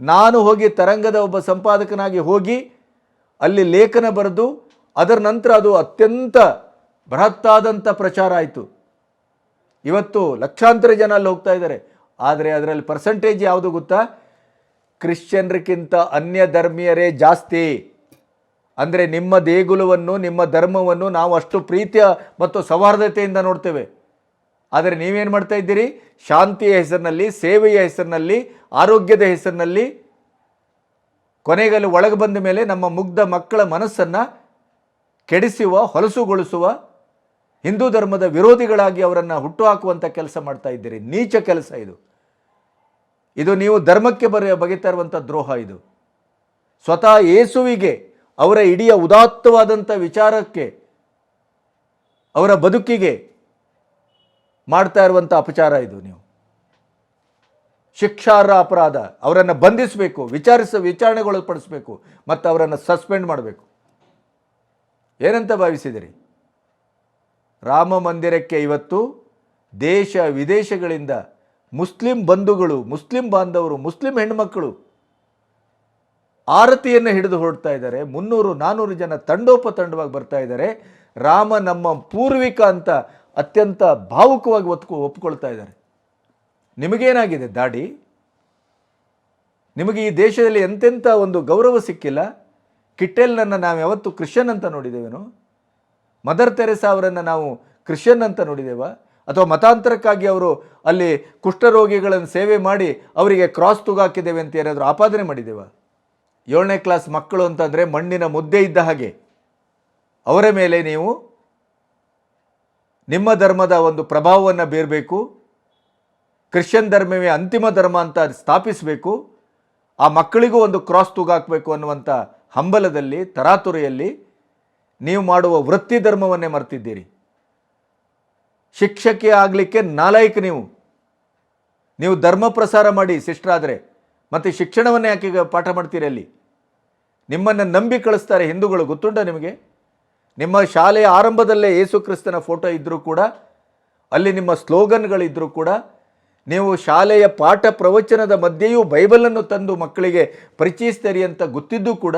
ನಾನು ಹೋಗಿ ತರಂಗದ ಒಬ್ಬ ಸಂಪಾದಕನಾಗಿ ಹೋಗಿ ಅಲ್ಲಿ ಲೇಖನ ಬರೆದು ಅದರ ನಂತರ ಅದು ಅತ್ಯಂತ ಬೃಹತ್ತಾದಂಥ ಪ್ರಚಾರ ಆಯಿತು. ಇವತ್ತು ಲಕ್ಷಾಂತರ ಜನ ಅಲ್ಲಿ ಹೋಗ್ತಾ ಇದ್ದಾರೆ. ಆದರೆ ಅದರಲ್ಲಿ ಪರ್ಸೆಂಟೇಜ್ ಯಾವುದು ಗೊತ್ತಾ? ಕ್ರಿಶ್ಚಿಯನ್ರಿಗಿಂತ ಅನ್ಯ ಧರ್ಮೀಯರೇ ಜಾಸ್ತಿ. ಅಂದರೆ ನಿಮ್ಮ ದೇಗುಲವನ್ನು, ನಿಮ್ಮ ಧರ್ಮವನ್ನು ನಾವು ಅಷ್ಟು ಪ್ರೀತಿಯ ಮತ್ತು ಸೌಹಾರ್ದತೆಯಿಂದ ನೋಡ್ತೇವೆ. ಆದರೆ ನೀವೇನು ಮಾಡ್ತಾ ಇದ್ದೀರಿ? ಶಾಂತಿಯ ಹೆಸರಿನಲ್ಲಿ, ಸೇವೆಯ ಹೆಸರಿನಲ್ಲಿ, ಆರೋಗ್ಯದ ಹೆಸರಿನಲ್ಲಿ ಕೊನೆಗಲ್ಲಿ ಒಳಗೆ ಬಂದ ಮೇಲೆ ನಮ್ಮ ಮುಗ್ಧ ಮಕ್ಕಳ ಮನಸ್ಸನ್ನು ಕೆಡಿಸುವ, ಹೊಲಸುಗೊಳಿಸುವ, ಹಿಂದೂ ಧರ್ಮದ ವಿರೋಧಿಗಳಾಗಿ ಅವರನ್ನು ಹುಟ್ಟುಹಾಕುವಂಥ ಕೆಲಸ ಮಾಡ್ತಾ ಇದ್ದೀರಿ. ನೀಚ ಕೆಲಸ ಇದು. ಇದು ನೀವು ಧರ್ಮಕ್ಕೆ ಬಗೆತಾ ಇರುವಂಥ ದ್ರೋಹ ಇದು. ಸ್ವತಃ ಯೇಸುವಿಗೆ, ಅವರ ಇಡೀ ಉದಾತ್ತವಾದಂಥ ವಿಚಾರಕ್ಕೆ, ಅವರ ಬದುಕಿಗೆ ಮಾಡ್ತಾ ಇರುವಂಥ ಅಪಚಾರ ಇದು. ನೀವು ಶಿಕ್ಷಾರ್ಹ ಅಪರಾಧ. ಅವರನ್ನು ಬಂಧಿಸಬೇಕು, ವಿಚಾರಣೆಗೊಳಪಡಿಸಬೇಕು ಮತ್ತು ಅವರನ್ನು ಸಸ್ಪೆಂಡ್ ಮಾಡಬೇಕು. ಏನಂತ ಭಾವಿಸಿದಿರಿ? ರಾಮ ಮಂದಿರಕ್ಕೆ ಇವತ್ತು ದೇಶ ವಿದೇಶಗಳಿಂದ ಮುಸ್ಲಿಂ ಬಂಧುಗಳು, ಮುಸ್ಲಿಂ ಬಾಂಧವರು, ಮುಸ್ಲಿಂ ಹೆಣ್ಮಕ್ಕಳು ಆರತಿಯನ್ನು ಹಿಡಿದು ಹೊರಡ್ತಾ ಇದ್ದಾರೆ. 300-400 ಜನ ತಂಡೋಪತಂಡವಾಗಿ ಬರ್ತಾ ಇದ್ದಾರೆ. ರಾಮ ನಮ್ಮ ಪೂರ್ವಿಕ ಅಂತ ಅತ್ಯಂತ ಭಾವುಕವಾಗಿ ಒಪ್ಕೊಳ್ತಾ ಇದ್ದಾರೆ. ನಿಮಗೇನಾಗಿದೆ ದಾಡಿ? ನಿಮಗೆ ಈ ದೇಶದಲ್ಲಿ ಎಂತೆಂಥ ಒಂದು ಗೌರವ ಸಿಕ್ಕಿಲ್ಲ. ಕಿಟ್ಟೆಲ್ನನ್ನು ನಾವು ಯಾವತ್ತು ಕ್ರಿಶ್ಚಿಯನ್ ಅಂತ ನೋಡಿದ್ದೇವೇನೋ? ಮದರ್ ತೆರೆಸಾ ಅವರನ್ನು ನಾವು ಕ್ರಿಶ್ಚಿಯನ್ ಅಂತ ನೋಡಿದ್ದೇವಾ? ಅಥವಾ ಮತಾಂತರಕ್ಕಾಗಿ ಅವರು ಅಲ್ಲಿ ಕುಷ್ಠರೋಗಿಗಳನ್ನು ಸೇವೆ ಮಾಡಿ ಅವರಿಗೆ ಕ್ರಾಸ್ ತೂಗಾಕಿದ್ದೇವೆ ಅಂತ ಏನಾದರೂ ಆಪಾದನೆ ಮಾಡಿದ್ದೇವಾ? 7ನೇ ಕ್ಲಾಸ್ ಮಕ್ಕಳು ಅಂತಂದರೆ ಮಣ್ಣಿನ ಮುದ್ದೆ ಇದ್ದ ಹಾಗೆ. ಅವರ ಮೇಲೆ ನೀವು ನಿಮ್ಮ ಧರ್ಮದ ಒಂದು ಪ್ರಭಾವವನ್ನು ಬೀರಬೇಕು. ಕ್ರಿಶ್ಚಿಯನ್ ಧರ್ಮವೇ ಅಂತಿಮ ಧರ್ಮ ಅಂತ ಸ್ಥಾಪಿಸಬೇಕು. ಆ ಮಕ್ಕಳಿಗೂ ಒಂದು ಕ್ರಾಸ್ ತೂಗಾಕಬೇಕು ಅನ್ನುವಂಥ ಹಂಬಲದಲ್ಲಿ, ತರಾತುರಿಯಲ್ಲಿ ನೀವು ಮಾಡುವ ವೃತ್ತಿ ಧರ್ಮವನ್ನೇ ಮರ್ತಿದ್ದೀರಿ. ಶಿಕ್ಷಕಿ ಆಗಲಿಕ್ಕೆ ನಾಲಾಯಕ ನೀವು ಧರ್ಮ ಪ್ರಸಾರ ಮಾಡಿ ಸಿಸ್ಟರ್ ಆದರೆ ಮತ್ತು ಶಿಕ್ಷಣವನ್ನೇ ಯಾಕೆ ಪಾಠ ಮಾಡ್ತೀರಿ? ಅಲ್ಲಿ ನಿಮ್ಮನ್ನು ನಂಬಿ ಕಳಿಸ್ತಾರೆ ಹಿಂದೂಗಳು, ಗೊತ್ತುಂಟ ನಿಮಗೆ? ನಿಮ್ಮ ಶಾಲೆಯ ಆರಂಭದಲ್ಲೇ ಯೇಸು ಕ್ರಿಸ್ತನ ಫೋಟೋ ಇದ್ದರೂ ಕೂಡ, ಅಲ್ಲಿ ನಿಮ್ಮ ಸ್ಲೋಗನ್ಗಳಿದ್ದರೂ ಕೂಡ, ನೀವು ಶಾಲೆಯ ಪಾಠ ಪ್ರವಚನದ ಮಧ್ಯೆಯೂ ಬೈಬಲನ್ನು ತಂದು ಮಕ್ಕಳಿಗೆ ಪರಿಚಯಿಸ್ತೀರಿ ಅಂತ ಗೊತ್ತಿದ್ದೂ ಕೂಡ,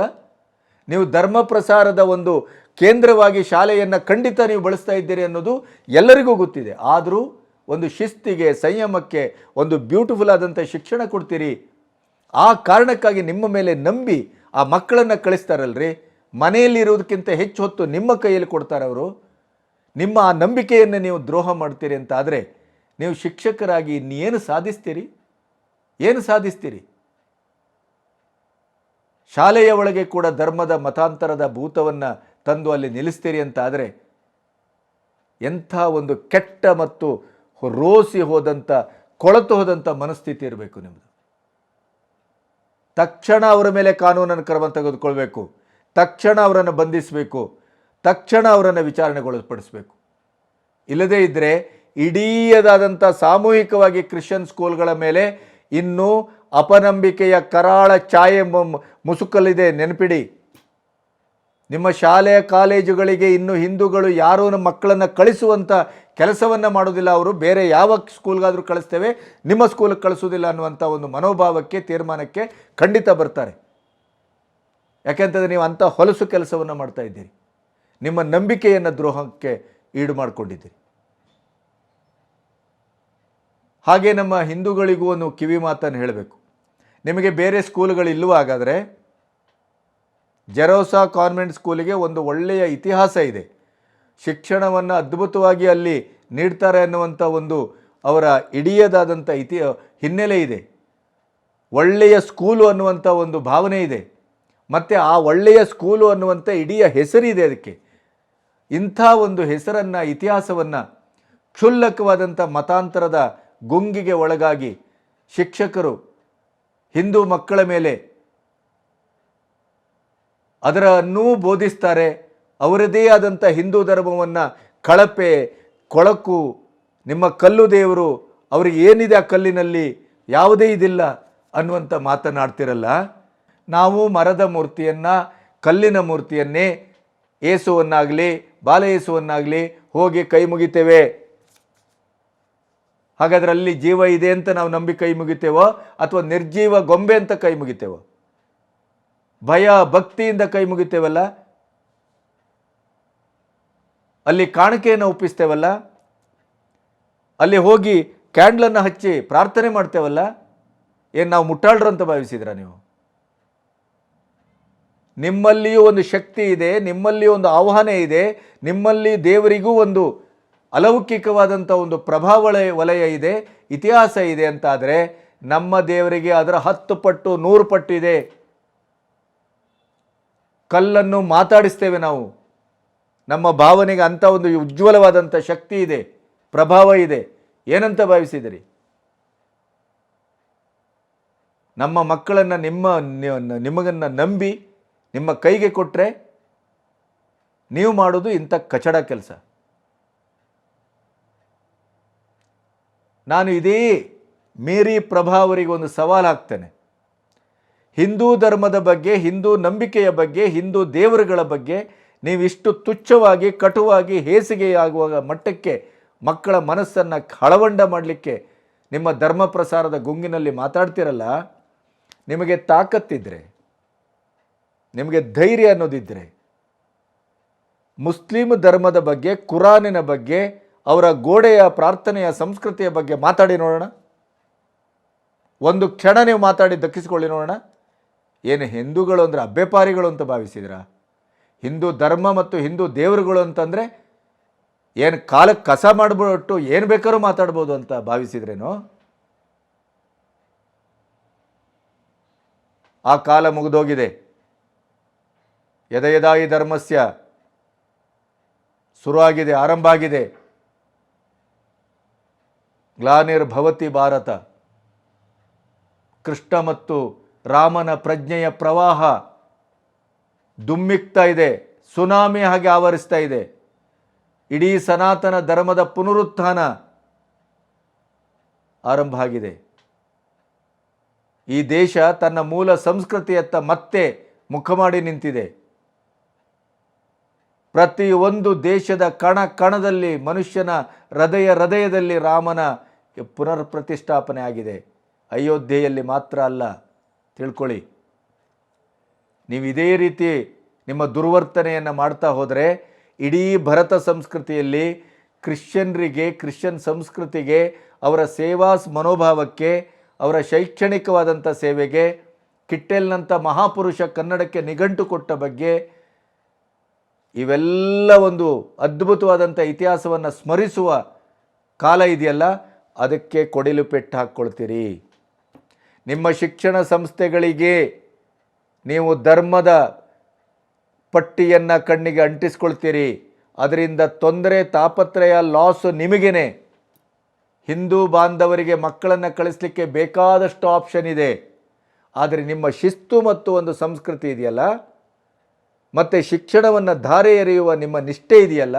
ನೀವು ಧರ್ಮ ಪ್ರಸಾರದ ಒಂದು ಕೇಂದ್ರವಾಗಿ ಶಾಲೆಯನ್ನು ಖಂಡಿತ ನೀವು ಬಳಸ್ತಾ ಇದ್ದೀರಿ ಅನ್ನೋದು ಎಲ್ಲರಿಗೂ ಗೊತ್ತಿದೆ. ಆದರೂ ಒಂದು ಶಿಸ್ತಿಗೆ, ಸಂಯಮಕ್ಕೆ ಒಂದು ಬ್ಯೂಟಿಫುಲ್ ಆದಂಥ ಶಿಕ್ಷಣ ಕೊಡ್ತೀರಿ. ಆ ಕಾರಣಕ್ಕಾಗಿ ನಿಮ್ಮ ಮೇಲೆ ನಂಬಿ ಆ ಮಕ್ಕಳನ್ನು ಕಳಿಸ್ತಾರಲ್ರಿ. ಮನೆಯಲ್ಲಿರೋದಕ್ಕಿಂತ ಹೆಚ್ಚು ಹೊತ್ತು ನಿಮ್ಮ ಕೈಯಲ್ಲಿ ಕೊಡ್ತಾರೆ ಅವರು. ನಿಮ್ಮ ಆ ನಂಬಿಕೆಯನ್ನು ನೀವು ದ್ರೋಹ ಮಾಡ್ತೀರಿ ಅಂತ ಆದರೆ ನೀವು ಶಿಕ್ಷಕರಾಗಿ ಇನ್ನೇನು ಸಾಧಿಸ್ತೀರಿ? ಏನು ಸಾಧಿಸ್ತೀರಿ? ಶಾಲೆಯ ಒಳಗೆ ಕೂಡ ಧರ್ಮದ ಮತಾಂತರದ ಭೂತವನ್ನು ತಂದು ಅಲ್ಲಿ ನಿಲ್ಲಿಸ್ತೀರಿ ಅಂತ ಆದರೆ ಎಂಥ ಒಂದು ಕೆಟ್ಟ ಮತ್ತು ರೋಸಿ ಹೋದಂಥ, ಕೊಳತು ಹೋದಂಥ ಮನಸ್ಥಿತಿ ಇರಬೇಕು ನಿಮ್ಮದು. ತಕ್ಷಣ ಅವರ ಮೇಲೆ ಕಾನೂನನ್ನು ಕ್ರಮ ತೆಗೆದುಕೊಳ್ಬೇಕು. ತಕ್ಷಣ ಅವರನ್ನು ಬಂಧಿಸಬೇಕು. ತಕ್ಷಣ ಅವರನ್ನು ವಿಚಾರಣೆಗೊಳಪಡಿಸಬೇಕು. ಇಲ್ಲದೇ ಇದ್ದರೆ ಇಡೀದಾದಂಥ ಸಾಮೂಹಿಕವಾಗಿ ಕ್ರಿಶ್ಚಿಯನ್ ಸ್ಕೂಲ್ಗಳ ಮೇಲೆ ಇನ್ನೂ ಅಪನಂಬಿಕೆಯ ಕರಾಳ ಛಾಯೆ ಮುಸುಕಲಿದೆ. ನೆನಪಿಡಿ, ನಿಮ್ಮ ಶಾಲೆಯ ಕಾಲೇಜುಗಳಿಗೆ ಇನ್ನು ಹಿಂದೂಗಳು ಯಾರೂ ನಮ್ಮ ಮಕ್ಕಳನ್ನು ಕಳಿಸುವಂಥ ಕೆಲಸವನ್ನು ಮಾಡೋದಿಲ್ಲ. ಅವರು ಬೇರೆ ಯಾವ ಸ್ಕೂಲ್ಗಾದರೂ ಕಳಿಸ್ತೇವೆ, ನಿಮ್ಮ ಸ್ಕೂಲಿಗೆ ಕಳಿಸೋದಿಲ್ಲ ಅನ್ನುವಂಥ ಒಂದು ಮನೋಭಾವಕ್ಕೆ, ತೀರ್ಮಾನಕ್ಕೆ ಖಂಡಿತ ಬರ್ತಾರೆ. ಯಾಕೆಂತಂದರೆ ನೀವು ಅಂಥ ಹೊಲಸು ಕೆಲಸವನ್ನು ಮಾಡ್ತಾ ಇದ್ದೀರಿ. ನಿಮ್ಮ ನಂಬಿಕೆಯನ್ನು ದ್ರೋಹಕ್ಕೆ ಈಡು ಮಾಡಿಕೊಂಡಿದ್ದೀರಿ. ಹಾಗೆ ನಮ್ಮ ಹಿಂದೂಗಳಿಗೂ ಒಂದು ಕಿವಿ ಮಾತನ್ನು ಹೇಳಬೇಕು. ನಿಮಗೆ ಬೇರೆ ಸ್ಕೂಲ್ಗಳಿಲ್ಲವಾಗಾದರೆ ಜೆರೋಸಾ ಕಾನ್ವೆಂಟ್ ಸ್ಕೂಲಿಗೆ ಒಂದು ಒಳ್ಳೆಯ ಇತಿಹಾಸ ಇದೆ. ಶಿಕ್ಷಣವನ್ನು ಅದ್ಭುತವಾಗಿ ಅಲ್ಲಿ ನೀಡ್ತಾರೆ ಅನ್ನುವಂಥ ಒಂದು ಅವರ ಇಡೀದಾದಂಥ ಹಿನ್ನೆಲೆ ಇದೆ. ಒಳ್ಳೆಯ ಸ್ಕೂಲು ಅನ್ನುವಂಥ ಒಂದು ಭಾವನೆ ಇದೆ. ಮತ್ತು ಆ ಒಳ್ಳೆಯ ಸ್ಕೂಲು ಅನ್ನುವಂಥ ಇಡೀ ಹೆಸರಿದೆ ಅದಕ್ಕೆ. ಇಂಥ ಒಂದು ಹೆಸರನ್ನು, ಇತಿಹಾಸವನ್ನು ಕ್ಷುಲ್ಲಕವಾದಂಥ ಮತಾಂತರದ ಗುಂಗಿಗೆ ಒಳಗಾಗಿ ಶಿಕ್ಷಕರು ಹಿಂದೂ ಮಕ್ಕಳ ಮೇಲೆ ಅದರನ್ನೂ ಬೋಧಿಸ್ತಾರೆ. ಅವರದೇ ಆದಂಥ ಹಿಂದೂ ಧರ್ಮವನ್ನು ಕಳಪೆ ಕೊಳಕು, ನಿಮ್ಮ ಕಲ್ಲು ದೇವರು, ಅವ್ರಿಗೆ ಏನಿದೆ ಆ ಕಲ್ಲಿನಲ್ಲಿ, ಯಾವುದೇ ಇದಿಲ್ಲ ಅನ್ನುವಂಥ ಮಾತನಾಡ್ತಿರಲ್ಲ. ನಾವು ಮರದ ಮೂರ್ತಿಯನ್ನು, ಕಲ್ಲಿನ ಮೂರ್ತಿಯನ್ನೇ, ಏಸುವನ್ನಾಗಲಿ ಬಾಲ ಏಸುವನ್ನಾಗಲಿ ಹೋಗಿ ಕೈ ಮುಗಿತೇವೆ. ಹಾಗಾದ್ರೆ ಅಲ್ಲಿ ಜೀವ ಇದೆ ಅಂತ ನಾವು ನಂಬಿ ಕೈ ಮುಗಿತೇವೋ ಅಥವಾ ನಿರ್ಜೀವ ಗೊಂಬೆ ಅಂತ ಕೈ ಮುಗಿತೇವೋ? ಭಯ ಭಕ್ತಿಯಿಂದ ಕೈ ಮುಗಿತೇವಲ್ಲ, ಅಲ್ಲಿ ಕಾಣಿಕೆಯನ್ನು ಒಪ್ಪಿಸ್ತೇವಲ್ಲ, ಅಲ್ಲಿ ಹೋಗಿ ಕ್ಯಾಂಡ್ಲನ್ನು ಹಚ್ಚಿ ಪ್ರಾರ್ಥನೆ ಮಾಡ್ತೇವಲ್ಲ. ಏನು ನಾವು ಮುಟ್ಟಾಳ್ರು ಅಂತ ಭಾವಿಸಿದ್ರ ನೀವು? ನಿಮ್ಮಲ್ಲಿಯೂ ಒಂದು ಶಕ್ತಿ ಇದೆ, ನಿಮ್ಮಲ್ಲಿ ಒಂದು ಆಹ್ವಾನ ಇದೆ, ನಿಮ್ಮಲ್ಲಿ ದೇವರಿಗೂ ಒಂದು ಅಲೌಕಿಕವಾದಂಥ ಒಂದು ವಲಯ ಇದೆ, ಇತಿಹಾಸ ಇದೆ ಅಂತಾದರೆ ನಮ್ಮ ದೇವರಿಗೆ ಅದರ 10 ಪಟ್ಟು 100 ಪಟ್ಟು ಇದೆ. ಕಲ್ಲನ್ನು ಮಾತಾಡಿಸ್ತೇವೆ ನಾವು. ನಮ್ಮ ಭಾವನೆಗೆ ಅಂಥ ಒಂದು ಉಜ್ವಲವಾದಂಥ ಶಕ್ತಿ ಇದೆ, ಪ್ರಭಾವ ಇದೆ. ಏನಂತ ಭಾವಿಸಿದಿರಿ? ನಮ್ಮ ಮಕ್ಕಳನ್ನು ನಿಮಗನ್ನು ನಂಬಿ ನಿಮ್ಮ ಕೈಗೆ ಕೊಟ್ಟರೆ ನೀವು ಮಾಡೋದು ಇಂಥ ಕಚಡ ಕೆಲಸ. ನಾನು ಇದೇ ಮೇರಿ ಪ್ರಭಾ ಅವರಿಗೆ ಒಂದು ಸವಾಲು ಹಾಕ್ತೇನೆ. ಹಿಂದೂ ಧರ್ಮದ ಬಗ್ಗೆ, ಹಿಂದೂ ನಂಬಿಕೆಯ ಬಗ್ಗೆ, ಹಿಂದೂ ದೇವರುಗಳ ಬಗ್ಗೆ ನೀವಿಷ್ಟು ತುಚ್ಛವಾಗಿ, ಕಟುವಾಗಿ, ಹೇಸಿಗೆಯಾಗುವ ಮಟ್ಟಕ್ಕೆ ಮಕ್ಕಳ ಮನಸ್ಸನ್ನು ಹಳವಂಡ ಮಾಡಲಿಕ್ಕೆ ನಿಮ್ಮ ಧರ್ಮ ಪ್ರಸಾರದ ಗುಂಗಿನಲ್ಲಿ ಮಾತಾಡ್ತಿರಲ್ಲ. ನಿಮಗೆ ತಾಕತ್ತಿದ್ರೆ, ನಿಮಗೆ ಧೈರ್ಯ ಅನ್ನೋದಿದ್ದರೆ, ಮುಸ್ಲಿಂ ಧರ್ಮದ ಬಗ್ಗೆ, ಕುರಾನಿನ ಬಗ್ಗೆ, ಅವರ ಗೋಡೆಯ ಪ್ರಾರ್ಥನೆಯ ಸಂಸ್ಕೃತಿಯ ಬಗ್ಗೆ ಮಾತಾಡಿ ನೋಡೋಣ. ಒಂದು ಕ್ಷಣ ನೀವು ಮಾತಾಡಿ ದಕ್ಕಿಸಿಕೊಳ್ಳಿ ನೋಡೋಣ. ಏನು ಹಿಂದೂಗಳು ಅಂದರೆ ಅಬ್ಬೆಪಾರಿಗಳು ಅಂತ ಭಾವಿಸಿದ್ರ? ಹಿಂದೂ ಧರ್ಮ ಮತ್ತು ಹಿಂದೂ ದೇವರುಗಳು ಅಂತಂದರೆ ಏನು ಕಾಲಕ್ಕೆ ಕಸ ಮಾಡಿಬಿಟ್ಟು ಏನು ಬೇಕಾದ್ರೂ ಮಾತಾಡ್ಬೋದು ಅಂತ ಭಾವಿಸಿದ್ರೇನೋ? ಆ ಕಾಲ ಮುಗಿದೋಗಿದೆ. ಯದಯದಾಯಿ ಧರ್ಮಸ್ಯ ಶುರುವಾಗಿದೆ, ಆರಂಭ ಆಗಿದೆ. ಗ್ಲಾನಿರ್ಭವತಿ ಭಾರತ. ಕೃಷ್ಣ ಮತ್ತು ರಾಮನ ಪ್ರಜ್ಞೆಯ ಪ್ರವಾಹ ದುಮ್ಮಿಕ್ತಾ ಇದೆ, ಸುನಾಮಿ ಹಾಗೆ ಆವರಿಸ್ತಾ ಇದೆ. ಇಡೀ ಸನಾತನ ಧರ್ಮದ ಪುನರುತ್ಥಾನ ಆರಂಭ ಆಗಿದೆ. ಈ ದೇಶ ತನ್ನ ಮೂಲ ಸಂಸ್ಕೃತಿಯತ್ತ ಮತ್ತೆ ಮುಖ ಮಾಡಿ ನಿಂತಿದೆ. ಪ್ರತಿಯೊಂದು ದೇಶದ ಕಣ ಕಣದಲ್ಲಿ, ಮನುಷ್ಯನ ಹೃದಯದಲ್ಲಿ ರಾಮನ ಪುನರ್ ಪ್ರತಿಷ್ಠಾಪನೆ ಆಗಿದೆ. ಅಯೋಧ್ಯೆಯಲ್ಲಿ ಮಾತ್ರ ಅಲ್ಲ, ತಿಳ್ಕೊಳ್ಳಿ. ನೀವು ಇದೇ ರೀತಿ ನಿಮ್ಮ ದುರ್ವರ್ತನೆಯನ್ನು ಮಾಡ್ತಾ ಹೋದರೆ ಇಡೀ ಭರತ ಸಂಸ್ಕೃತಿಯಲ್ಲಿ ಕ್ರಿಶ್ಚಿಯನ್ರಿಗೆ, ಕ್ರಿಶ್ಚಿಯನ್ ಸಂಸ್ಕೃತಿಗೆ, ಅವರ ಸೇವಾ ಮನೋಭಾವಕ್ಕೆ, ಅವರ ಶೈಕ್ಷಣಿಕವಾದಂಥ ಸೇವೆಗೆ, ಕಿಟ್ಟೆಲ್ನಂಥ ಮಹಾಪುರುಷ ಕನ್ನಡಕ್ಕೆ ನಿಘಂಟು ಕೊಟ್ಟ ಬಗ್ಗೆ, ಇವೆಲ್ಲ ಒಂದು ಅದ್ಭುತವಾದಂಥ ಇತಿಹಾಸವನ್ನು ಸ್ಮರಿಸುವ ಕಾಲ ಇದೆಯಲ್ಲ, ಅದಕ್ಕೆ ಕೊಡಿಲು ಪೆಟ್ಟು ಹಾಕ್ಕೊಳ್ತೀರಿ. ನಿಮ್ಮ ಶಿಕ್ಷಣ ಸಂಸ್ಥೆಗಳಿಗೆ ನೀವು ಧರ್ಮದ ಪಟ್ಟಿಯನ್ನು ಕಣ್ಣಿಗೆ ಅಂಟಿಸ್ಕೊಳ್ತೀರಿ. ಅದರಿಂದ ತೊಂದರೆ, ತಾಪತ್ರಯ, ಲಾಸು ನಿಮಗೇನೆ. ಹಿಂದೂ ಬಾಂಧವರಿಗೆ ಮಕ್ಕಳನ್ನು ಕಳಿಸ್ಲಿಕ್ಕೆ ಬೇಕಾದಷ್ಟು ಆಪ್ಷನ್ ಇದೆ. ಆದರೆ ನಿಮ್ಮ ಶಿಸ್ತು ಮತ್ತು ಒಂದು ಸಂಸ್ಕೃತಿ ಇದೆಯಲ್ಲ, ಮತ್ತು ಶಿಕ್ಷಣವನ್ನು ಧಾರೆ ಎರೆಯುವ ನಿಮ್ಮ ನಿಷ್ಠೆ ಇದೆಯಲ್ಲ,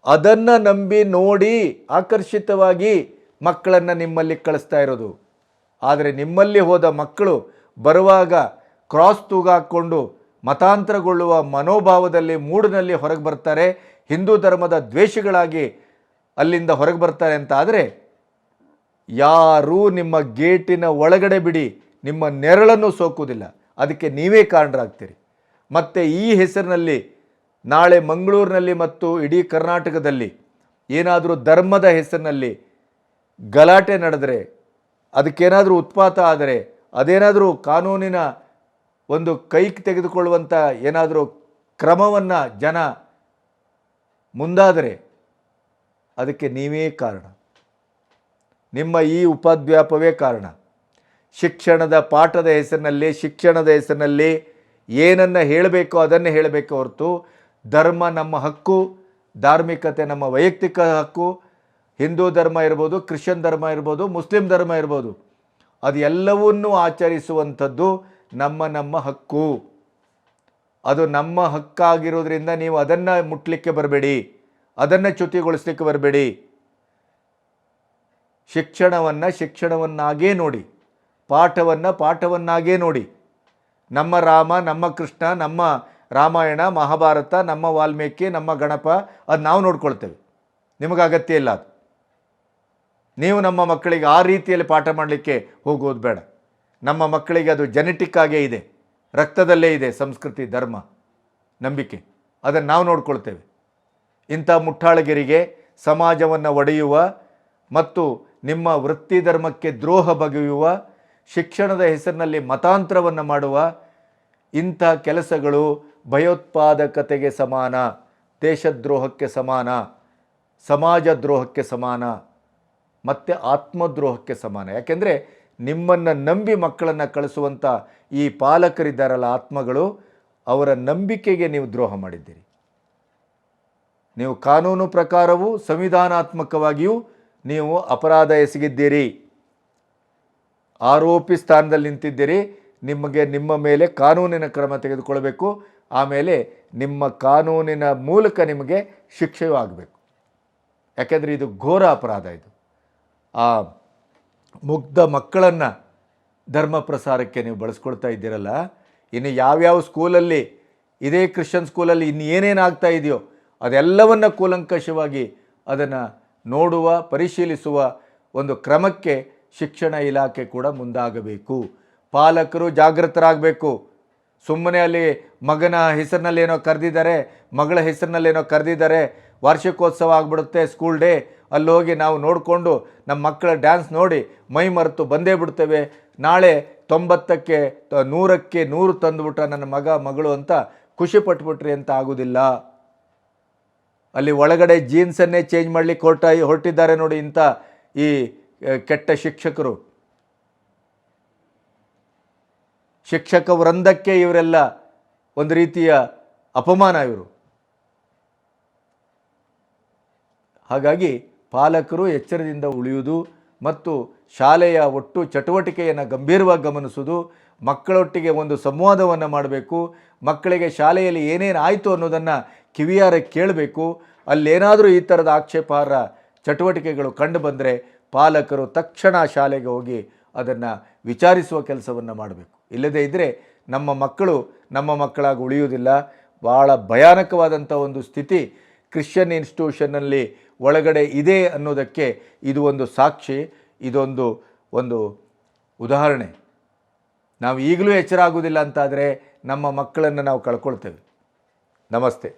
ಅದನ್ನು ನಂಬಿ ನೋಡಿ ಆಕರ್ಷಿತವಾಗಿ ಮಕ್ಕಳನ್ನು ನಿಮ್ಮಲ್ಲಿ ಕಳಿಸ್ತಾ ಇರೋದು. ಆದರೆ ನಿಮ್ಮಲ್ಲಿ ಹೋದ ಮಕ್ಕಳು ಬರುವಾಗ ಕ್ರಾಸ್ ತೂಗಾಕೊಂಡು ಮತಾಂತರಗೊಳ್ಳುವ ಮನೋಭಾವದಲ್ಲಿ, ಮೂಡಿನಲ್ಲಿ ಹೊರಗೆ ಬರ್ತಾರೆ. ಹಿಂದೂ ಧರ್ಮದ ದ್ವೇಷಗಳಾಗಿ ಅಲ್ಲಿಂದ ಹೊರಗೆ ಬರ್ತಾರೆ ಅಂತ ಆದರೆ ಯಾರೂ ನಿಮ್ಮ ಗೇಟಿನ ಒಳಗಡೆ ಬಿಡಿ ನಿಮ್ಮ ನೆರಳನ್ನು ಸೋಕುವುದಿಲ್ಲ. ಅದಕ್ಕೆ ನೀವೇ ಕಾರಣರಾಗ್ತೀರಿ. ಮತ್ತು ಈ ಹೆಸರಿನಲ್ಲಿ ನಾಳೆ ಮಂಗಳೂರಿನಲ್ಲಿ ಮತ್ತು ಇಡೀ ಕರ್ನಾಟಕದಲ್ಲಿ ಏನಾದರೂ ಧರ್ಮದ ಹೆಸರಿನಲ್ಲಿ ಗಲಾಟೆ ನಡೆದರೆ, ಅದಕ್ಕೇನಾದರೂ ಉತ್ಪಾತ ಆದರೆ, ಅದೇನಾದರೂ ಕಾನೂನಿನ ಒಂದು ಕೈಗೆ ತೆಗೆದುಕೊಳ್ಳುವಂಥ ಏನಾದರೂ ಕ್ರಮವನ್ನು ಜನ ಮುಂದಾದರೆ ಅದಕ್ಕೆ ನೀವೇ ಕಾರಣ. ನಿಮ್ಮ ಈ ಉಪದ್ವ್ಯಾಪವೇ ಕಾರಣ. ಶಿಕ್ಷಣದ ಪಾಠದ ಹೆಸರಿನಲ್ಲಿ, ಶಿಕ್ಷಣದ ಹೆಸರಿನಲ್ಲಿ ಏನನ್ನು ಹೇಳಬೇಕೋ ಅದನ್ನೇ ಹೇಳಬೇಕು ಹೊರತು ಧರ್ಮ ನಮ್ಮ ಹಕ್ಕು, ಧಾರ್ಮಿಕತೆ ನಮ್ಮ ವೈಯಕ್ತಿಕ ಹಕ್ಕು. ಹಿಂದೂ ಧರ್ಮ ಇರ್ಬೋದು, ಕ್ರಿಶ್ಚಿಯನ್ ಧರ್ಮ ಇರ್ಬೋದು, ಮುಸ್ಲಿಂ ಧರ್ಮ ಇರ್ಬೋದು, ಅದು ಎಲ್ಲವನ್ನೂ ಆಚರಿಸುವಂಥದ್ದು ನಮ್ಮ ಹಕ್ಕು. ಅದು ನಮ್ಮ ಹಕ್ಕಾಗಿರೋದ್ರಿಂದ ನೀವು ಅದನ್ನು ಮುಟ್ಲಿಕ್ಕೆ ಬರಬೇಡಿ, ಅದನ್ನು ಚ್ಯುತಿಗೊಳಿಸ್ಲಿಕ್ಕೆ ಬರಬೇಡಿ. ಶಿಕ್ಷಣವನ್ನಾಗೇ ನೋಡಿ, ಪಾಠವನ್ನಾಗೇ ನೋಡಿ. ನಮ್ಮ ರಾಮ, ನಮ್ಮ ಕೃಷ್ಣ, ನಮ್ಮ ರಾಮಾಯಣ, ಮಹಾಭಾರತ, ನಮ್ಮ ವಾಲ್ಮೀಕಿ, ನಮ್ಮ ಗಣಪ, ಅದು ನಾವು ನೋಡ್ಕೊಳ್ತೇವೆ. ನಿಮಗೆ ಅಗತ್ಯ ಇಲ್ಲ ಅದು. ನೀವು ನಮ್ಮ ಮಕ್ಕಳಿಗೆ ಆ ರೀತಿಯಲ್ಲಿ ಪಾಠ ಮಾಡಲಿಕ್ಕೆ ಹೋಗೋದು ಬೇಡ. ನಮ್ಮ ಮಕ್ಕಳಿಗೆ ಅದು ಜೆನೆಟಿಕ್ ಆಗೇ ಇದೆ, ರಕ್ತದಲ್ಲೇ ಇದೆ. ಸಂಸ್ಕೃತಿ, ಧರ್ಮ, ನಂಬಿಕೆ, ಅದನ್ನು ನಾವು ನೋಡ್ಕೊಳ್ತೇವೆ. ಇಂಥ ಮುಟ್ಟಾಳಗಿರಿಗೆ ಸಮಾಜವನ್ನು ಒಡೆಯುವ ಮತ್ತು ನಿಮ್ಮ ವೃತ್ತಿ ಧರ್ಮಕ್ಕೆ ದ್ರೋಹ ಬಗೆಯುವ, ಶಿಕ್ಷಣದ ಹೆಸರಿನಲ್ಲಿ ಮತಾಂತರವನ್ನು ಮಾಡುವ ಇಂಥ ಕೆಲಸಗಳು ಭಯೋತ್ಪಾದಕತೆಗೆ ಸಮಾನ, ದೇಶದ್ರೋಹಕ್ಕೆ ಸಮಾನ, ಸಮಾಜ ದ್ರೋಹಕ್ಕೆ ಸಮಾನ ಮತ್ತು ಆತ್ಮದ್ರೋಹಕ್ಕೆ ಸಮಾನ. ಯಾಕೆಂದರೆ ನಿಮ್ಮನ್ನು ನಂಬಿ ಮಕ್ಕಳನ್ನು ಕಳಿಸುವಂಥ ಈ ಪಾಲಕರಿದ್ದಾರಲ್ಲ ಆತ್ಮಗಳು, ಅವರ ನಂಬಿಕೆಗೆ ನೀವು ದ್ರೋಹ ಮಾಡಿದ್ದೀರಿ. ನೀವು ಕಾನೂನು ಪ್ರಕಾರವೂ ಸಂವಿಧಾನಾತ್ಮಕವಾಗಿಯೂ ನೀವು ಅಪರಾಧ ಎಸಗಿದ್ದೀರಿ, ಆರೋಪಿ ಸ್ಥಾನದಲ್ಲಿ ನಿಂತಿದ್ದೀರಿ. ನಿಮ್ಮ ಮೇಲೆ ಕಾನೂನಿನ ಕ್ರಮ ತೆಗೆದುಕೊಳ್ಬೇಕು. ಆಮೇಲೆ ನಿಮ್ಮ ಕಾನೂನಿನ ಮೂಲಕ ನಿಮಗೆ ಶಿಕ್ಷೆಯೂ ಆಗಬೇಕು. ಯಾಕೆಂದರೆ ಇದು ಘೋರ ಅಪರಾಧ. ಇದು ಆ ಮುಗ್ಧ ಮಕ್ಕಳನ್ನು ಧರ್ಮ ಪ್ರಸಾರಕ್ಕೆ ನೀವು ಬಳಸ್ಕೊಳ್ತಾ ಇದ್ದೀರಲ್ಲ. ಇನ್ನು ಯಾವ್ಯಾವ ಸ್ಕೂಲಲ್ಲಿ, ಇದೇ ಕ್ರಿಶ್ಚಿಯನ್ ಸ್ಕೂಲಲ್ಲಿ ಇನ್ನು ಏನೇನು ಆಗ್ತಾ ಇದೆಯೋ ಅದೆಲ್ಲವನ್ನು ಕೂಲಂಕಷವಾಗಿ ಅದನ್ನು ನೋಡುವ, ಪರಿಶೀಲಿಸುವ ಒಂದು ಕ್ರಮಕ್ಕೆ ಶಿಕ್ಷಣ ಇಲಾಖೆ ಕೂಡ ಮುಂದಾಗಬೇಕು. ಪಾಲಕರು ಜಾಗೃತರಾಗಬೇಕು. ಸುಮ್ಮನೆ ಅಲ್ಲಿ ಮಗನ ಹೆಸರಿನಲ್ಲೇನೋ ಕರೆದಿದ್ದಾರೆ, ಮಗಳ ಹೆಸರಿನಲ್ಲೇನೋ ಕರೆದಿದ್ದಾರೆ, ವಾರ್ಷಿಕೋತ್ಸವ ಆಗಿಬಿಡುತ್ತೆ, ಸ್ಕೂಲ್ ಡೇ, ಅಲ್ಲಿ ಹೋಗಿ ನಾವು ನೋಡಿಕೊಂಡು ನಮ್ಮ ಮಕ್ಕಳ ಡ್ಯಾನ್ಸ್ ನೋಡಿ ಮೈ ಮರೆತು ಬಂದೇ ಬಿಡ್ತೇವೆ. ನಾಳೆ 90ಕ್ಕೆ 100ಕ್ಕೆ 100 ತಂದುಬಿಟ್ಟ ನನ್ನ ಮಗ ಮಗಳು ಅಂತ ಖುಷಿ ಪಟ್ಬಿಟ್ರಿ ಅಂತ ಆಗೋದಿಲ್ಲ. ಅಲ್ಲಿ ಒಳಗಡೆ ಜೀನ್ಸನ್ನೇ ಚೇಂಜ್ ಮಾಡಲಿಕ್ಕೆ ಹೊರಟಿದ್ದಾರೆ ನೋಡಿ ಇಂಥ ಈ ಕೆಟ್ಟ ಶಿಕ್ಷಕರು. ಶಿಕ್ಷಕ ವೃಂದಕ್ಕೆ ಇವರೆಲ್ಲ ಒಂದು ರೀತಿಯ ಅಪಮಾನ ಇವರು. ಹಾಗಾಗಿ ಪಾಲಕರು ಎಚ್ಚರದಿಂದ ಉಳಿಯುವುದು ಮತ್ತು ಶಾಲೆಯ ಒಟ್ಟು ಚಟುವಟಿಕೆಯನ್ನು ಗಂಭೀರವಾಗಿ ಗಮನಿಸುವುದು, ಮಕ್ಕಳೊಟ್ಟಿಗೆ ಒಂದು ಸಂವಾದವನ್ನು ಮಾಡಬೇಕು. ಮಕ್ಕಳಿಗೆ ಶಾಲೆಯಲ್ಲಿ ಏನೇನು ಆಯಿತು ಅನ್ನೋದನ್ನು ಕಿವಿಯಾರ ಕೇಳಬೇಕು. ಅಲ್ಲೇನಾದರೂ ಈ ಥರದ ಆಕ್ಷೇಪಾರ್ಹ ಚಟುವಟಿಕೆಗಳು ಕಂಡು ಬಂದರೆ ಪಾಲಕರು ತಕ್ಷಣ ಶಾಲೆಗೆ ಹೋಗಿ ಅದನ್ನು ವಿಚಾರಿಸುವ ಕೆಲಸವನ್ನು ಮಾಡಬೇಕು. ಇಲ್ಲದೇ ಇದ್ದರೆ ನಮ್ಮ ಮಕ್ಕಳು ನಮ್ಮ ಮಕ್ಕಳಾಗಿ ಉಳಿಯುವುದಿಲ್ಲ. ಭಾಳ ಭಯಾನಕವಾದಂಥ ಒಂದು ಸ್ಥಿತಿ ಕ್ರಿಶ್ಚಿಯನ್ ಇನ್ಸ್ಟಿಟ್ಯೂಷನ್ನಲ್ಲಿ ಒಳಗಡೆ ಇದೆ ಅನ್ನೋದಕ್ಕೆ ಇದು ಒಂದು ಸಾಕ್ಷಿ, ಇದೊಂದು ಉದಾಹರಣೆ. ನಾವು ಈಗಲೂ ಎಚ್ಚರ ಆಗೋದಿಲ್ಲ ಅಂತಾದರೆ ನಮ್ಮ ಮಕ್ಕಳನ್ನು ನಾವು ಕಳ್ಕೊಳ್ತೇವೆ. ನಮಸ್ತೆ.